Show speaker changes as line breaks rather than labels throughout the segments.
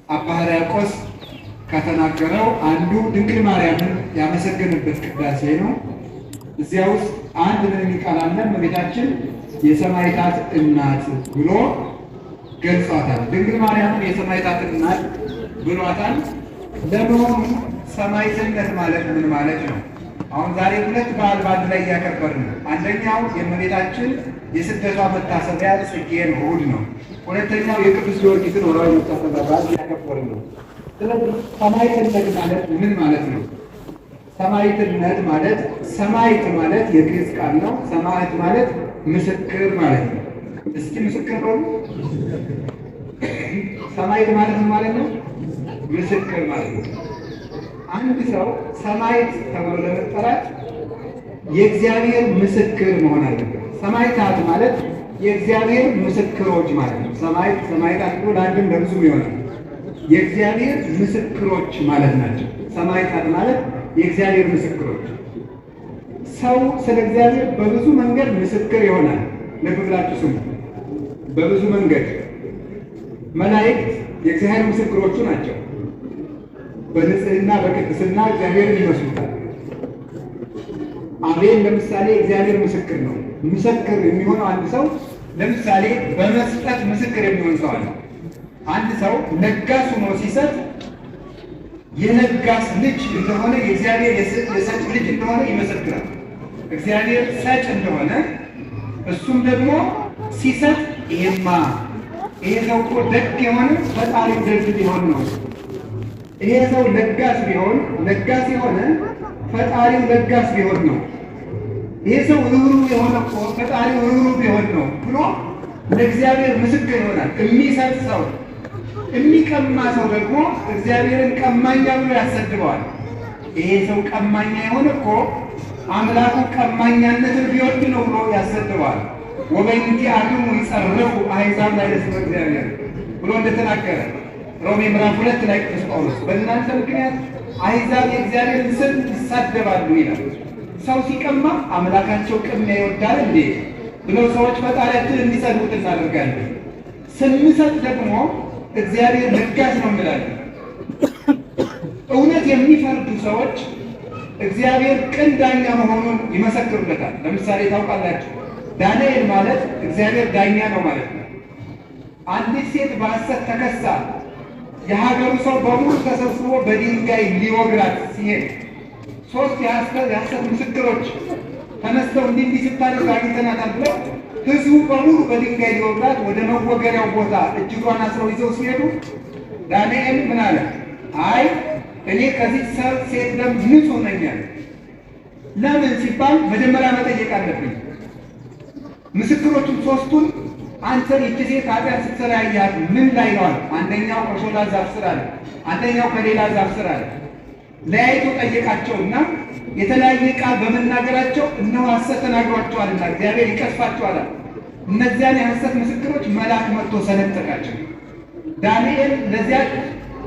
አባ ሕርያቆስ ከተናገረው አንዱ ድንግል ማርያምን ያመሰገንበት ቅዳሴ ነው። እዚያ ውስጥ አንድ ምን ቃል አለ? እመቤታችን የሰማዕታት እናት ብሎ ገልጿታል። ድንግል ማርያምን የሰማዕታት እናት ብሏታል። ለመሆኑ ሰማዕትነት ማለት ምን ማለት ነው? አሁን ዛሬ ሁለት በዓል በአንድ ላይ እያከበርን ነው። አንደኛው የእመቤታችን የስደቷ መታሰቢያ ጽጌን እሑድ ነው። ሁለተኛው የቅዱስ ጊዮርጊስን ወርኃዊ መታሰቢያ በዓል እያከበርን ነው። ስለዚህ ሰማዕትነት ማለት ምን ማለት ነው? ሰማዕትነት ማለት ሰማዕት ማለት የግዕዝ ቃል ነው። ሰማዕት ማለት ምስክር ማለት ነው። እስኪ ምስክር በሉ። ሰማዕት ማለት ምን ማለት ነው? ምስክር ማለት ነው። አንድ ሰው ሰማዕት ተብሎ ለመጠራት የእግዚአብሔር ምስክር መሆን አለበት። ሰማዕታት ማለት የእግዚአብሔር ምስክሮች ማለት ነው። ሰማዕታት ብሎ ለአንድም ለብዙም ይሆናል። የእግዚአብሔር ምስክሮች ማለት ናቸው። ሰማዕታት ማለት የእግዚአብሔር ምስክሮች። ሰው ስለ እግዚአብሔር በብዙ መንገድ ምስክር ይሆናል። ልብ ብላችሁ ስሙ። በብዙ መንገድ መላእክት የእግዚአብሔር ምስክሮቹ ናቸው። በንጽህና በቅድስና እግዚአብሔርን ይመስሉታል። አቤል ለምሳሌ እግዚአብሔር ምስክር ነው። ምስክር የሚሆነው አንድ ሰው ለምሳሌ በመስጠት ምስክር የሚሆን ሰው አለ። አንድ ሰው ለጋስ ሆኖ ሲሰጥ የለጋስ ልጅ እንደሆነ የእግዚአብሔር የሰጭ ልጅ እንደሆነ ይመሰክራል። እግዚአብሔር ሰጭ እንደሆነ እሱም ደግሞ ሲሰጥ ይሄ ሰው እኮ ደግ የሆነ ፈጣሪ ደግ ቢሆን ነው። ይሄ ሰው ለጋስ የሆነ ፈጣሪው ለጋስ ቢሆን ነው። ይሄ ሰው ርኅሩኅ የሆነ እኮ ፈጣሪው ርኅሩኅ ቢሆን ነው ብሎ ለእግዚአብሔር ምስክር ይሆናል። የሚሰጥ ሰው የሚቀማ ሰው ደግሞ እግዚአብሔርን ቀማኛ ብሎ ያሰድበዋል። ይሄ ሰው ቀማኛ የሆነ እኮ አምላኩ ቀማኛነትን ቢወድ ነው ብሎ ያሰድበዋል። ወበእንቲአክሙ ይጸርፉ አሕዛብ ላይ ለስመ እግዚአብሔር ብሎ እንደተናገረ ሮሜ ምዕራፍ 2 ላይ ቅዱስ ጳውሎስ በእናንተ ምክንያት አሕዛብ የእግዚአብሔርን ስም ይሳደባሉ ይላል። ሰው ሲቀማ አምላካቸው ቅሚያ ይወዳል እንዴ ብለው ሰዎች ፈጣሪያችን እንዲሰድቡት እናደርጋለን። ስንሰጥ ደግሞ እግዚአብሔር ለጋስ ነው እንላለን። እውነት የሚፈርዱ ሰዎች እግዚአብሔር ቅን ዳኛ መሆኑን ይመሰክሩለታል። ለምሳሌ ታውቃላችሁ፣ ዳንኤል ማለት እግዚአብሔር ዳኛ ነው ማለት ነው። አንዲት ሴት በሐሰት ተከሳ የሀገሩ ሰው በሙሉ ተሰብስቦ በድንጋይ ሊወግራት ሲሄድ ሶስት የሐሰት ምስክሮች ተነስተው እንዲህ ስታደርግ አግኝተናታል ብለው ሕዝቡ በሙሉ በድንጋይ ሊወግራት ወደ መወገሪያው ቦታ እጅጓን አስረው ይዘው ሲሄዱ ዳንኤል ምን አለ? አይ እኔ ከዚህ ሴት ደም ንጹሕ ነኝ አለ። ለምን ሲባል መጀመሪያ መጠየቅ አለብኝ። ምስክሮቹን ሶስቱን አንተን ይህች ሴት ኃጢአት ስትሰራ ያያት ምን ላይ ነው አለ። አንደኛው ከሾላ ዛፍ ስር አለ፣ አንደኛው ከሌላ ዛፍ ስር አለ። ለያይቶ ጠየቃቸውና የተለያየ ቃል በመናገራቸው እነሆ ሐሰት ተናግሯቸዋልና እግዚአብሔር ይቀስፋቸዋል። እነዚያን የሐሰት ምስክሮች መልአክ መጥቶ ሰነጠቃቸው። ዳንኤል ለዚያ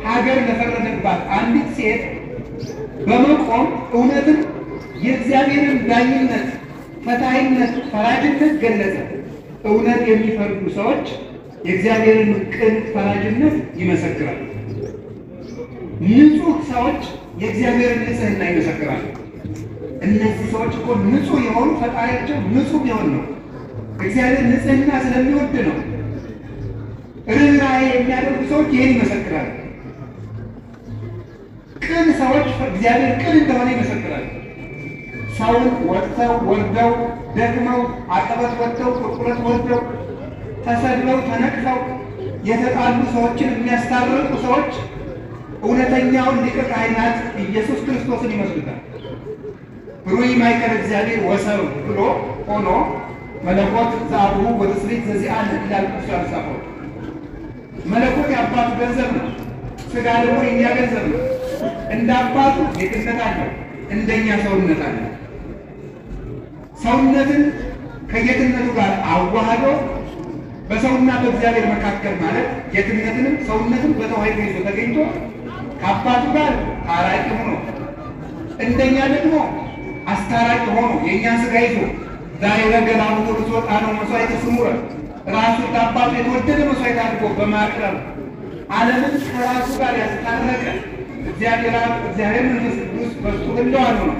ሀገር ለፈረደባት አንዲት ሴት በመቆም እውነትን የእግዚአብሔርን ዳኝነት፣ ፈታሂነት፣ ፈራጅነት ገለጸ። እውነት የሚፈርዱ ሰዎች የእግዚአብሔርን ቅን ፈራጅነት ይመሰክራሉ። ንጹህ ሰዎች የእግዚአብሔርን ንጽህና ይመሰክራሉ። እነዚህ ሰዎች እኮ ንጹህ የሆኑ ፈጣሪያቸው ንጹህ ቢሆን ነው። እግዚአብሔር ንጽህና ስለሚወድ ነው። ርኅራኄ የሚያደርጉ ሰዎች ይህን ይመሰክራሉ። ቅን ሰዎች እግዚአብሔር ቅን እንደሆነ ይመሰክራሉ። ሰውን ወጥተው ወርደው ደክመው አቀበት ወጥተው ቁልቁለት ወርደው ተሰድበው ተነቅፈው የተጣሉ ሰዎችን የሚያስታርቁ ሰዎች እውነተኛውን ሊቀ ካህናት ኢየሱስ ክርስቶስን ይመስሉታል። ብሩይ ማእከለ እግዚአብሔር ወሰብ ብሎ ሆኖ መለኮት ዘአቡሁ ወትስብእት ዘዚአነ ይላል ቅዱስ ዮሐንስ አፈወርቅ። መለኮት የአባቱ ገንዘብ ነው፣ ሥጋ ደግሞ የእኛ ገንዘብ ነው። እንደ አባቱ ጌትነት አለው፣ እንደኛ ሰውነት አለ። ሰውነትን ከጌትነቱ ጋር አዋህዶ በሰውና በእግዚአብሔር መካከል ማለት ጌትነትንም ሰውነትን በተዋሕዶ ይዞ ተገኝቶ ከአባቱ ጋር ታራቂ ሆኖ እንደኛ ደግሞ አስታራቂ ሆኖ የእኛን ሥጋ ይዞ ዛሬ ረገላሙ ክርስቶስ ጣነው መሥዋዕተ ስሙረ ራሱን ለአባቱ የተወደደ መሥዋዕት አድርጎ በማቅረብ ዓለምን ከራሱ ጋር ያስታረቀ እግዚአብሔር አብ እግዚአብሔር መንፈስ ቅዱስ በእሱ ህልዋን ነው።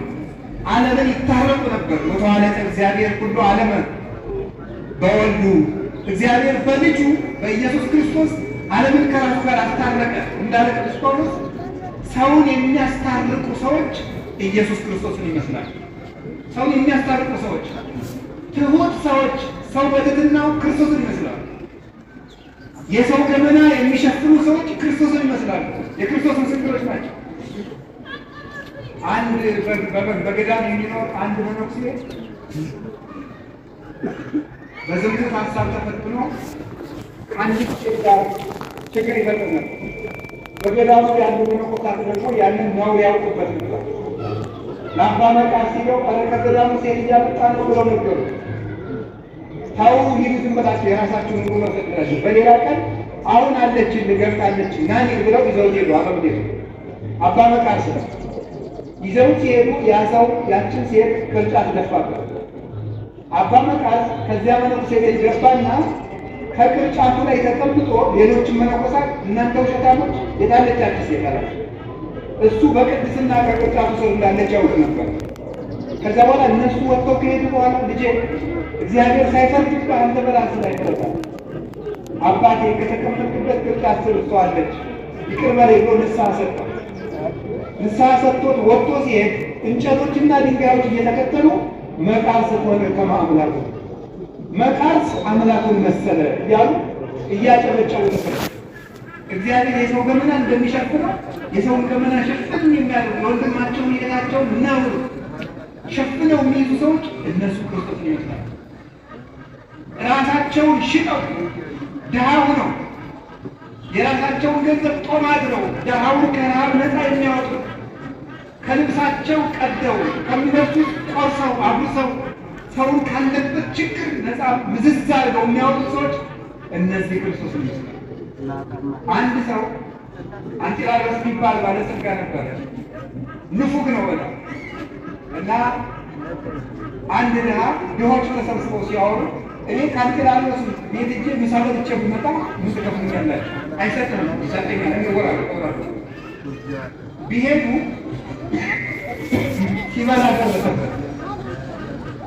ዓለምን ይታረቁ ነበር። ወተዋለደ እግዚአብሔር ሁሉ ዓለመ በወልዱ እግዚአብሔር በልጁ በኢየሱስ ክርስቶስ ዓለምን ከራሱ ጋር አስታረቀ እንዳለ ቅዱስ ጳውሎስ ሰውን የሚያስታርቁ ሰዎች ኢየሱስ ክርስቶስን ይመስላል። ሰውን የሚያስታርቁ ሰዎች፣ ትሁት ሰዎች ሰው በትሕትናው ክርስቶስን ይመስላሉ። የሰው ገመና የሚሸፍኑ ሰዎች ክርስቶስን ይመስላሉ። የክርስቶስ ምስክሮች ናቸው። አንድ በገዳም የሚኖር አንድ መነኩሴ በዝሙት ሀሳብ ተፈትኖ አንዲት ሴት ጋር ችግር ይፈጥር ነበር። በገዳሙ ያሉ መነኮሳት ደግሞ ያንን ነው ያውቁበት ነበር። ለአባ መቃርስ ሲለው ከገዳሙ ሴት እያመጣ ነው ብለው ነገሩ። ታው ሂዱ ዝም ብላችሁ የራሳችሁን ኑሮ መሰጥራችሁ፣ በሌላ ቀን አሁን አለችን ልገብታለች ናኒ ብለው ይዘው ሄዱ። አበምዴ አባ መቃርስ ይዘው ሲሄዱ ያ ሰው ያችን ሴት ቅርጫት ደፋበት። አባ መቃርስ ከዚያ መነኩሴ ቤት ገባና ከቅርጫቱ ላይ ተቀምጦ ሌሎችን መነኮሳት እናንተ ውሸታሞች የታለች ያችን ሴት አላቸው። እሱ በቅድስና ከቅርጫቱ ስር እንዳለች ያውቅ ነበር። ከዛ በኋላ እነሱ ወጥተው ከሄዱ በኋላ ልጄ እግዚአብሔር ሳይፈርድብህ አንተ በራስህ ላይ ፈርዳል። አባቴ ከተቀመጥክበት ቅርጫት ስር እሷ አለች ይቅር በለኝ ብሎ ንስሐ ሰጠው። ንስሐ ሰጥቶት ወጥቶ ሲሄድ እንጨቶችና ድንጋዮች እየተከተሉ መቃርስ ሆነ ከማምላኩ መቃርስ አምላኩን መሰለ እያሉ እያጨበጨቡ ነበር። እግዚአብሔር የሰው ገመና እንደሚሸፍነው የሰውን ገመና ሸፍን የሚያደርጉ የወንድማቸውን የእህታቸውን ነውር ሸፍነው የሚይዙ ሰዎች እነሱ ክርስቶስን ይመስላሉ። ራሳቸውን ሽጠው ድሃ ሆነው የራሳቸውን ገንዘብ ጦም አድረው ድሃውን ከረሃብ ነፃ የሚያወጡ ከልብሳቸው ቀደው ከሚለብሱት ቆርሰው አጉርሰው ሰውን ካለበት ችግር ነፃ ምዝዝ አድርገው የሚያወጡ ሰዎች እነዚህ ክርስቶስን ይመስላሉ። አንድ ሰው አንጢራኖስ የሚባል ባለጸጋ ነበረ። ንፉግ ነው በጣም እና አንድ ድሃ ድሆች ተሰብስበው ሲያወሩ እኔ ከአንጢራኖስ ቤት እጄ ምሳ በልቼ ብመጣ ምን ትከፍሉኛላችሁ? አይሰጥም ይሰጠኛል እንወራሉ ቢሄዱ ሲበላ ደረሰበት።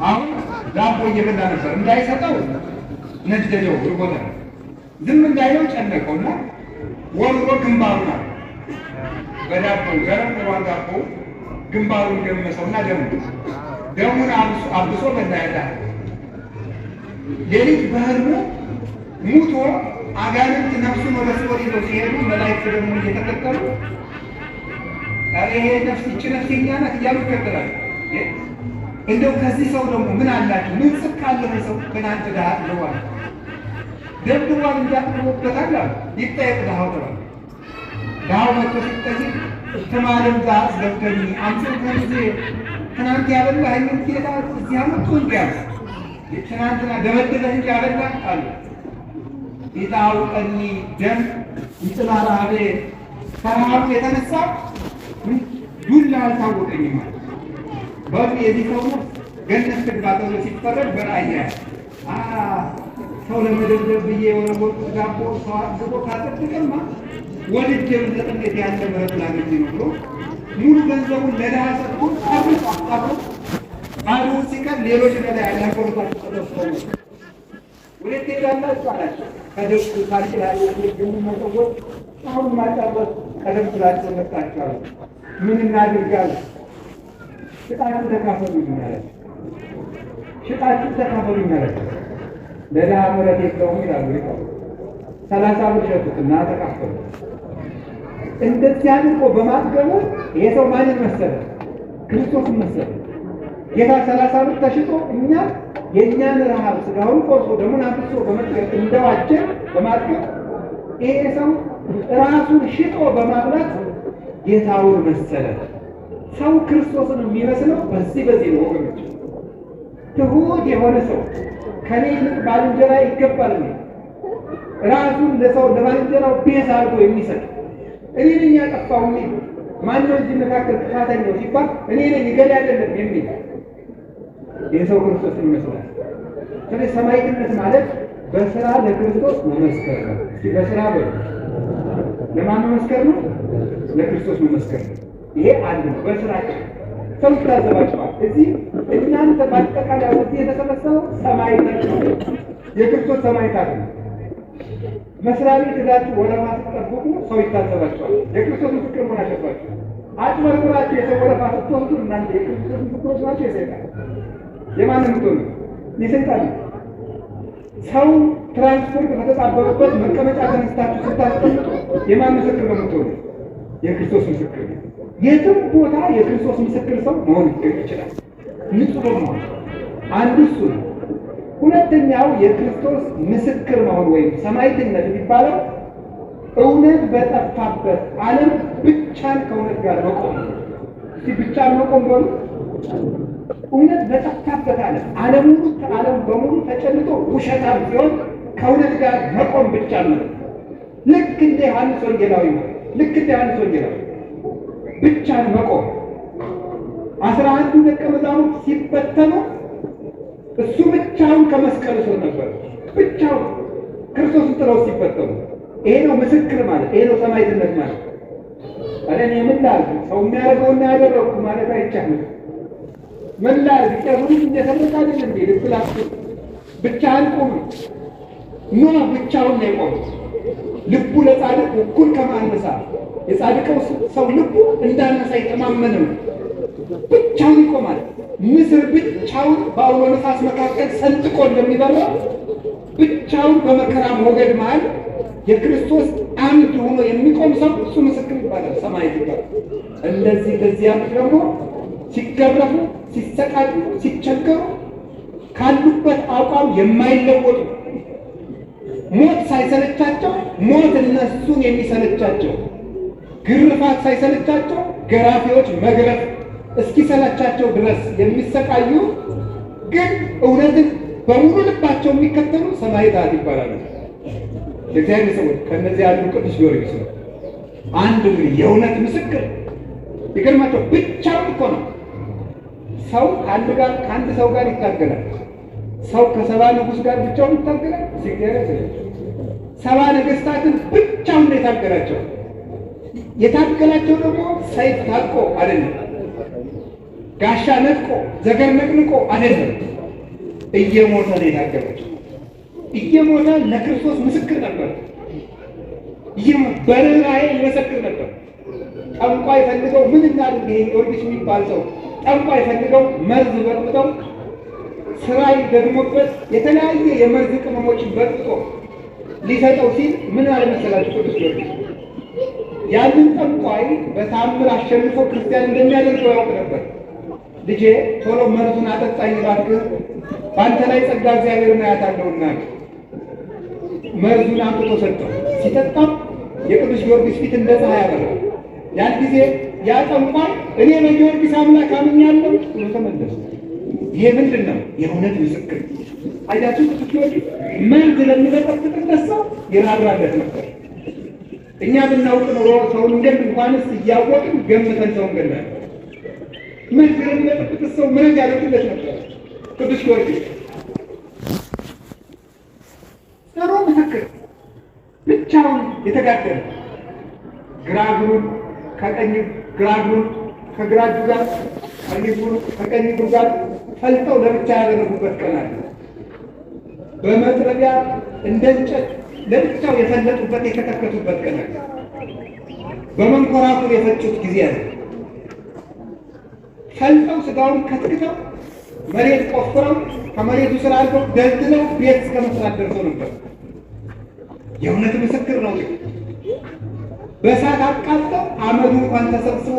አሁን ዳቦ እየበላ ነበር። እንዳይሰጠው ነደደው ርቦታል። ዝም እንዳይለው ጨነቀውና ወርሮ ግንባሩን አለ በዳቦ ገረም ዋን ዳቦ ግንባሩን ገመሰውና ደሙን አብሶ በላይታ ሌሊት በህልሙ ሙቶ አጋንንት ነፍሱን ወደ ሲኦል ይዘው ሲሄዱ መላእክት ደግሞ እየተከተሉ ይሄ ነፍስ ይህች ነፍስ የእኛ ናት እያሉ ይከተላሉ። እንደው ከዚህ ሰው ደግሞ ምን አላቸው? ምን ጽድቅ አለው ሰው ከናንተ ጋር አለዋል ደብድቧል እንዳትሞበታል አሉ። ይጠየቅ ድሃው ተባለ። ድሃው መጥቶ ሲጠይቅ ተማለም ዛት ገብተኒ አምስት ጊዜ ትናንት ያበላኸኝን ጌታ እዚህ አመጡ እንዲያሉ ትናንትና ደበደበህ እንጂ ያበላህ አሉ። ጌታው ቀኒ ደም ይጥላል አቤ ከረሃቡ የተነሳ ዱላ አልታወቀኝም ማለት በቃ የዚህ ሰው ገነት ትግባ ተብሎ ሲፈረድ በራእያ ሰው ለመደብደብ ብዬ የወረወርኩት ዳቦ ሰው አድርጎ ካጠጥቀማ ወልጄ ብሰጥ እንዴት ያለ ምሕረት ላገኝ ነው ብሎ ሙሉ ገንዘቡን ለድሃ ሰጥቶ አብሮ አጣብሮ ባዶ ሲቀር ሌሎች ለላይ ያላቆርጣቸው ተደፍተው ወዴት ሄዳላችሁ አላቸው። ከደስ ካልችላለ የሚመጣው አሁን ማጣበት ቀደም ብላችሁ መጣችኋል። ምን እናድርጋለን? ሽጣችሁ ተካፈሉኝ ማለት ሽጣችሁ ተካፈሉኝ ማለት ለድሃ ምሕረት የለውም ይላሉ። 30 ብር ሸጡትና ተካፈሉ። እንደዚህ አድርጎ በማጥገቡ ይሄ ሰው ማንን መሰለ? ክርስቶስን መሰለ። ጌታ 30 ብር ተሽጦ እኛ የእኛን ረሃብ ስጋውን ቆርሶ ደሙን አፍስሶ በመጥገብ እንደዋጀ በማጥገብ ይሄ ሰው ራሱን ሽጦ በማብላት ጌታውን መሰለ። ሰው ክርስቶስን የሚመስለው በዚህ ነው ወገኖች። ትሁት የሆነ ሰው ከኔ ይልቅ ባልንጀራ ይገባል ነው። ራሱን ለሰው ለባልንጀራው ቤዛ አድርጎ የሚሰጥ እኔ ነኝ ያጠፋው የሚል ማነው እዚህ መካከል ጥፋተኛው ሲባል እኔ ነኝ ገሌ አይደለም የሚል የሰው ክርስቶስን ይመስላል። ስለዚህ ሰማዕትነት ማለት በስራ ለክርስቶስ መመስከር ነው። በስራ ለማን መመስከር ነው? ለክርስቶስ መመስከር ነው። ይሄ አንድ ነው። በስራችን ሰው ይታዘባቸዋል። እዚህ እናንተ በአጠቃላይ እዚህ የተሰበሰበው ሰማዕታት የክርስቶስ ሰማዕታት ነው። መስሪያ ቤት ሄዳችሁ ወረፋ ስትጠብቁ ሰው ይታዘባቸዋል። የክርስቶስ ምስክር መሆን አለባችሁ። አጭበርብራችሁ የሰው ወረፋ ስትወስዱ እናንተ የክርስቶስ ምስክሮች ናቸው። የሰይጣን የማንም ምትሆኑ የሰይጣን ሰው ትራንስፖርት በተጣበበበት መቀመጫ ተነስታችሁ ስታስቀምጡ የማን ምስክር ነው የምትሆኑ? የክርስቶስ ምስክር ነው። የትም ቦታ የክርስቶስ ምስክር ሰው መሆን ይችላል። ንጹህ መሆን አንዱ እሱ ነው። ሁለተኛው የክርስቶስ ምስክር መሆን ወይም ሰማዕትነት የሚባለው እውነት በጠፋበት ዓለም ብቻን ከእውነት ጋር መቆም። እስቲ ብቻን መቆም በሉ። እውነት በጠፋበት ዓለም በሙሉ ተጨልጦ ውሸታም ሲሆን ከእውነት ጋር መቆም ብቻ ነው። ልክ እንደ ዮሐንስ ወንጌላዊ ብቻን መቆም። 11 ደቀ መዛሙርት ሲበተኑ እሱ ብቻውን ከመስቀሉ ስር ነበር። ብቻውን ክርስቶስን ጥለው ሲበተኑ። ይሄ ነው ምስክር ማለት፣ ይሄ ነው ሰማዕትነት ማለት። እኔ ምን ላድርግ ሰው የሚያደርገውና ያደረግኩ ማለት አይቻልም። ምን ላድርግ ቄሱን እየተመካ አይደል እንዴ ልትላችሁ ብቻህን ቁም። ኖህ ብቻውን ነው የቆመው። ልቡ ለጻድቅ እኩል ከማንሳ የጻድቀው ሰው ልቡ እንዳነሳ የተማመነ ነው። ብቻውን ይቆማል። ንስር ብቻውን በአውሎ ነፋስ መካከል ሰንጥቆ እንደሚበራ ብቻውን በመከራ ሞገድ መሃል የክርስቶስ አምድ ሆኖ የሚቆም ሰው እሱ ምስክር ይባላል፣ ሰማዕት ይባላል። እንደዚህ በዚህ ዓመት ደግሞ ሲገረፉ፣ ሲሰቃዩ፣ ሲቸገሩ ካሉበት አቋም የማይለወጡ ሞት ሳይሰለቻቸው ሞት እነሱን የሚሰለቻቸው ግርፋት ሳይሰለቻቸው ገራፊዎች መግረፍ እስኪሰለቻቸው ድረስ የሚሰቃዩ ግን እውነትን በሙሉ ልባቸው የሚከተሉ ሰማዕታት ይባላሉ። የእግዚአብሔር ሰዎች ከእነዚህ ያሉ ቅዱስ ጊዮርጊስ ነው አንድ የእውነት ምስክር። ይገርማቸው ብቻውን እኮ ነው። ሰው ከአንድ ሰው ጋር ይታገላል። ሰው ከሰባ ንጉሥ ጋር ብቻውን ይታገላል። ሰባ ነገሥታትን ብቻውን ነው የታገላቸው። የታገላቸው ደግሞ ሰይፍ ታጥቆ አይደለም፣ ጋሻ ነጥቆ ዘገር ነቅንቆ አይደለም፣ እየሞተ ነው የታገላቸው። እየሞተ ለክርስቶስ ምስክር ነበር። በርኅራኄ ይመሰክር ነበር። ጠንቋይ ፈልገው ምን እናድርግ? ይሄ ጊዮርጊስ የሚባል ሰው ጠንቋይ ፈልገው መርዝ በጥብጠው ስራይ ደግሞበት የተለያየ የመርዝ ቅመሞችን በጥብጦ ሊሰጠው ሲል ምን አለ መሰላችሁ? ቅዱስ ጊዮርጊስ ያንን ጠንቋይ በታምር አሸንፎ ክርስቲያን እንደሚያደርገው ያውቅ ነበር። ልጄ ቶሎ መርዙን አጠጣኝ እባክህ፣ በአንተ ላይ ጸጋ እግዚአብሔርን አያታለሁና መርዙን አምጥቶ ሰጠው። ሲጠጣም የቅዱስ ጊዮርጊስ ፊት እንደ ፀሐይ ያበራ። ያን ጊዜ ያ ጠንቋይ እኔ በጊዮርጊስ አምላክ አምኛለሁ ብሎ ተመለሰ። ይሄ ምንድን ነው? የእውነት ምስክር። አያችሁ፣ ቅዱስ ጊዮርጊስ መርዝ ለሚበጠብጥለት ሰው ይራራለት ነበር። እኛ ብናውቅ ኖሮ ሰውን እንደም እንኳንስ እያወቅን ገምተን ሰው እንገላለን። መርዝ ለሚበጠብጥ ሰው መርዝ ያደርግለት ነበር ቅዱስ ጊዮርጊስ። ጥሩ ምስክር፣ ብቻውን የተጋደለ ግራ እግሩን ከቀኝ ግራ እግሩን ከግራ እጁ ጋር ቀኝ እግሩን ከቀኝ እግሩ ጋር ፈልጠው ለብቻ ያደረጉበት ቀን አለ። በመጥረቢያ እንደ እንጨት ለብቻው የፈለጡበት የተከተቱበት ቀን አለ። በመንኮራኩር የፈጩት ጊዜ አለ። ፈልጠው ስጋውን ከትክተው መሬት ቆፍረው ከመሬቱ ስራ አድርገው ደልድለው ቤት እስከ መስራት ደርሰው ነበር። የእውነት ምስክር ነው። በእሳት አቃጥለው አመዱ እንኳን ተሰብስቦ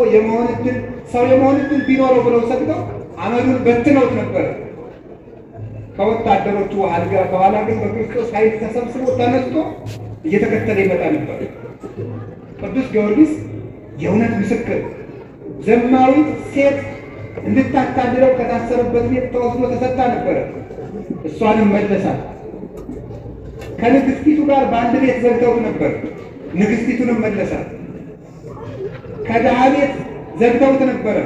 ሰው የመሆን ዕድል ቢኖረው ብለው ሰግተው አመዱን በትነውት ነበር። ከወታደሮቹ በኋላ ግን በክርስቶስ ኃይል ተሰብስቦ ተነስቶ እየተከተለ ይመጣ ነበር። ቅዱስ ጊዮርጊስ የእውነት ምስክር። ዘማዊት ሴት እንድታታልለው ከታሰረበት ቤት ተወስዶ ተሰጣ ነበረ። እሷንም መለሳት። ከንግሥቲቱ ጋር በአንድ ቤት ዘግተውት ነበር። ንግሥቲቱንም መለሳት። ከድሃ ቤት ዘግተውት ነበረ።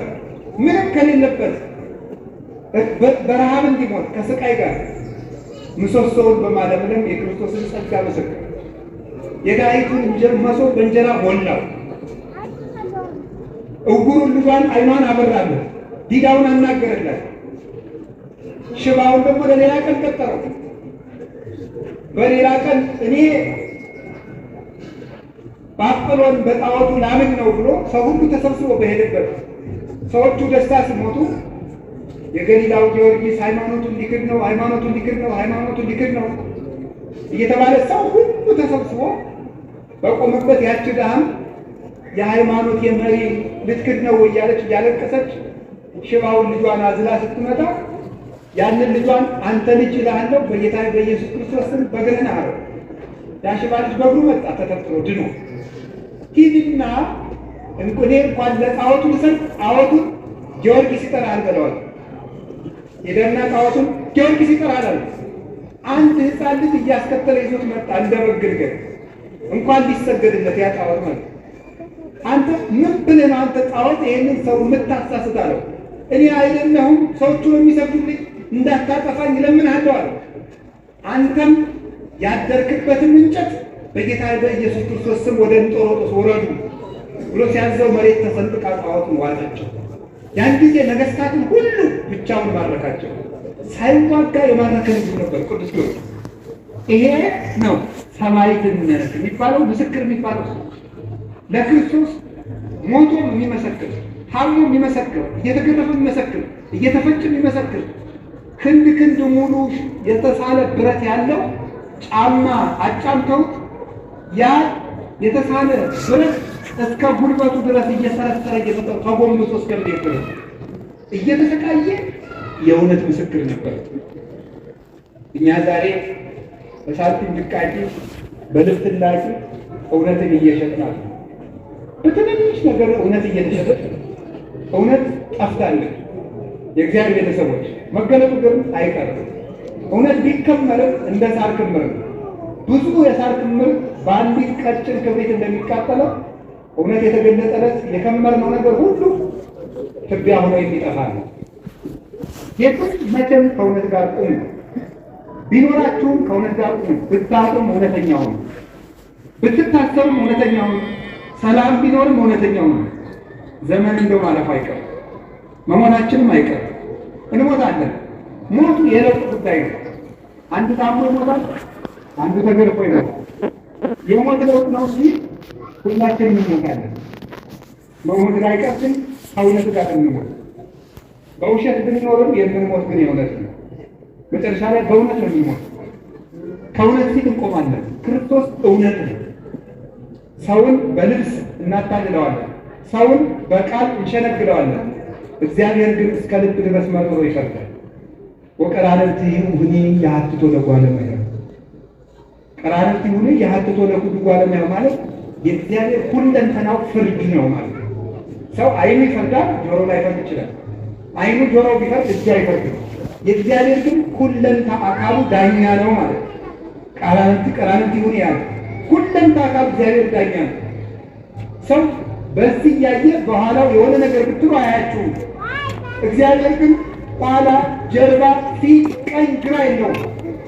ምንም ከሌለበት በረሃብ እንዲሞት ከስቃይ ጋር ምሰሶውን በማለምለም የክርስቶስን ጸጋ መሰከረ። የዳዊቱን መሶብ በእንጀራ ሞላው። እውሩን ልጇን ዓይኗን አበራለት። ዲዳውን አናገረላት። ሽባውን ደግሞ ለሌላ ቀን ቀጠረው። በሌላ ቀን እኔ በአጵሎን በጣዖቱ ላምን ነው ብሎ ሰው ሁሉ ተሰብስቦ በሄደበት ሰዎቹ ደስታ ሲሞቱ የገሊላው ጊዮርጊስ ሃይማኖቱን ሊክድ ነው፣ ሃይማኖቱን ሊክድ ነው፣ ሃይማኖቱን ሊክድ ነው እየተባለ ሰው ሁሉ ተሰብስቦ በቆመበት ያች ድሃም የሃይማኖት የመሪ ልትክድ ነው እያለች እያለቀሰች ሽባውን ልጇን አዝላ ስትመጣ ያንን ልጇን አንተ ልጅ እልሃለሁ በጌታ በኢየሱስ ክርስቶስ ስም በእግርህ ና አለው። ያ ሽባ ልጅ በእግሩ መጣ ተተርትሮ ድኖ። ሂድና እኔ እንኳን ለጣዖቱ ልሰጥ ጣዖቱን ጊዮርጊስ ይጠራል በለዋል። ሄደና ጣዖቱን ጊዮርጊስ ይጠራል አለ። አንድ ሕፃን ልጅ እያስከተለ ይዞት መጣ እንደ በግልገል እንኳን ሊሰገድለት ያ ጣዖት ማለት አንተ ምን ብለህ ነው አንተ ጣዖት ይሄንን ሰው የምታሳስት አለው። እኔ አይደለሁም ሰዎቹ የሚሰግዱልኝ እንዳታጠፋኝ እለምንሃለሁ አለው። አንተም ያደርክበትን እንጨት በጌታ በኢየሱስ ክርስቶስ ስም ወደ እንጦሮጦስ ወረዱ ብሎ ሲያዘው መሬት ተሰንጥቃ ጣዖቱን ዋጠችው። ያን ጊዜ ነገሥታትን ሁሉ ብቻውን ማረካቸው። ሳይዋጋ የማረከ ንጉሥ ነበር ቅዱስ ጊዮርጊስ። ይሄ ነው ሰማዕትነት የሚባለው፣ ምስክር የሚባለው ለክርስቶስ ሞቶ የሚመሰክር፣ ታሞ የሚመሰክር፣ እየተገረፈ የሚመሰክር፣ እየተፈጨ የሚመሰክር፣ ክንድ ሙሉ የተሳለ ብረት ያለው ጫማ አጫምተውት ያ የተሳለ ብረት እስከ ጉልበቱ ድረስ እየሰረሰረ እየተጠው ተጎንብሶ እስከሚሄድ ድረስ እየተሰቃየ የእውነት ምስክር ነበር። እኛ ዛሬ በሳንቲም ድቃቂ በልብስ ላቂ እውነትን እየሸጥናል። በትንንሽ ነገር እውነት እየተሸጠች እውነት ጠፍታለች። የእግዚአብሔር ቤተሰቦች መገለጡ ግን አይቀርም። እውነት ቢከመርም እንደ ሳር ክምር ነው። ብዙ የሳር ክምር በአንዲት ቀጭን ክብሪት እንደሚቃጠለው እውነት የተገለጠለት የከመርነው ነገር ሁሉ ትቢያ ሆኖ የሚጠፋ ነው። የቱም መቼም ከእውነት ጋር ቁሙ። ቢኖራችሁም ከእውነት ጋር ቁሙ። ብታጡም እውነተኛው ነው። ብትታሰሩም እውነተኛው ነው። ሰላም ቢኖርም እውነተኛው ነው። ዘመን እንደው ማለፍ አይቀርም፣ መሞታችንም አይቀርም። እንሞታለን። ሞቱ የለውጥ ጉዳይ ነው። አንዱ ታሞ ይሞታል፣ አንዱ ተገርፎ ይሞታል። የሞት ለውጥ ነው እንጂ ሁላችንም እንሞታለን። መሞት ላይ ቀርተን ከእውነት ጋር እንሞት። በውሸት ብንኖርም የምንሞት ግን የእውነት ነው። መጨረሻ ላይ በእውነት ነው የሚሞት። ከእውነት ፊት እንቆማለን። ክርስቶስ እውነት ነው። ሰውን በልብስ እናታልለዋለን፣ ሰውን በቃል እንሸነግለዋለን። እግዚአብሔር ግን እስከ ልብ ድረስ መርምሮ ይፈርዳል። ወቀራንንቲሁ ሁኒ የሀትቶ ለጓለ እመሕያው፣ ቀራንንቲሁ ሁኒ የሀትቶ ለጓለ እመሕያው ማለት የእግዚአብሔር ሁለንተናው ፍርድ ነው ማለት ነው። ሰው አይኑ ይፈርዳል፣ ጆሮ ላይፈርድ ይችላል። አይኑ ጆሮ ቢፈርድ እጁ አይፈርድም። የእግዚአብሔር ግን ሁለንታ አካሉ ዳኛ ነው ማለት ነው። ቀራንንቲሁ ሁኒ ያለ ሁለንታ አካሉ እግዚአብሔር ዳኛ ነው። ሰው በዚህ እያየ በኋላው የሆነ ነገር ብትሉ አያችሁም። እግዚአብሔር ግን ኋላ፣ ጀርባ፣ ፊት፣ ቀኝ፣ ግራ የለውም።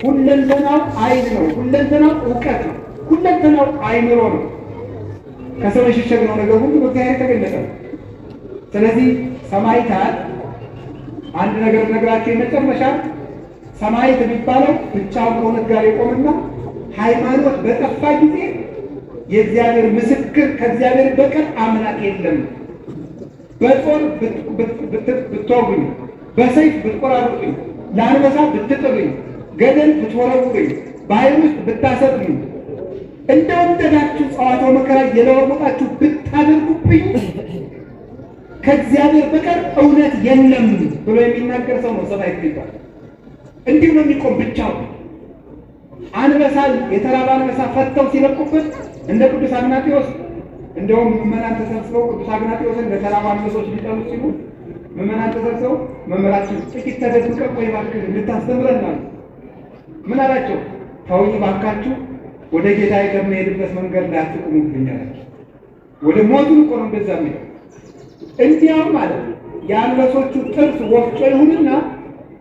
ሁለንተናው አይን ነው። ሁለንተናው እውቀት ነው። ሁለንተናው አይምሮ ነው። ከሰው የሸሸግነው ነገር ሁሉ በእግዚአብሔር ተገለጠ። ስለዚህ ሰማዕታት አንድ ነገር ነገራቸው የመጨረሻ ሰማዕት የሚባለው ብቻውን ከእውነት ጋር የቆምና ሃይማኖት በጠፋ ጊዜ የእግዚአብሔር ምስክር ከእግዚአብሔር በቀር አምላክ የለም። በጦር ብትወጉኝ፣ በሰይፍ ብትቆራርጡኝ፣ ለአንበሳ ብትጥሉኝ፣ ገደል ብትወረውሩኝ፣ ባህር ውስጥ ብታሰጥሙኝ፣ እንደወደዳችሁ ጸዋትወ መከራ እየለዋወጣችሁ ብታደርጉብኝ ከእግዚአብሔር በቀር እውነት የለም ብሎ የሚናገር ሰው ነው ሰማዕት ይባላል። እንዲሁ ነው የሚቆም ብቻው። አንበሳን የተራበ አንበሳ ፈተው ሲለቁበት እንደ ቅዱስ አግናጢዎስ እንደውም ምዕመናን ተሰብስበው ቅዱስ አግናጢዎስን ለተራበ አንበሶች ሊጠሉት ሲሉ ምዕመናን ተሰብስበው መምህራችን ጥቂት ተደብቀን ቆይ እባክህ ልታስተምረን አሉ። ምን አላቸው? ተውኝ እባካችሁ፣ ወደ ጌታዬ ከመሄድበት መንገድ ላይ አትቁሙብኝ አላቸው። ወደ ሞቱን እኮ ነው እንደዛ የሚለው። እንዲያውም ማለት የአንበሶቹ ጥርስ ወፍጮ ይሁንና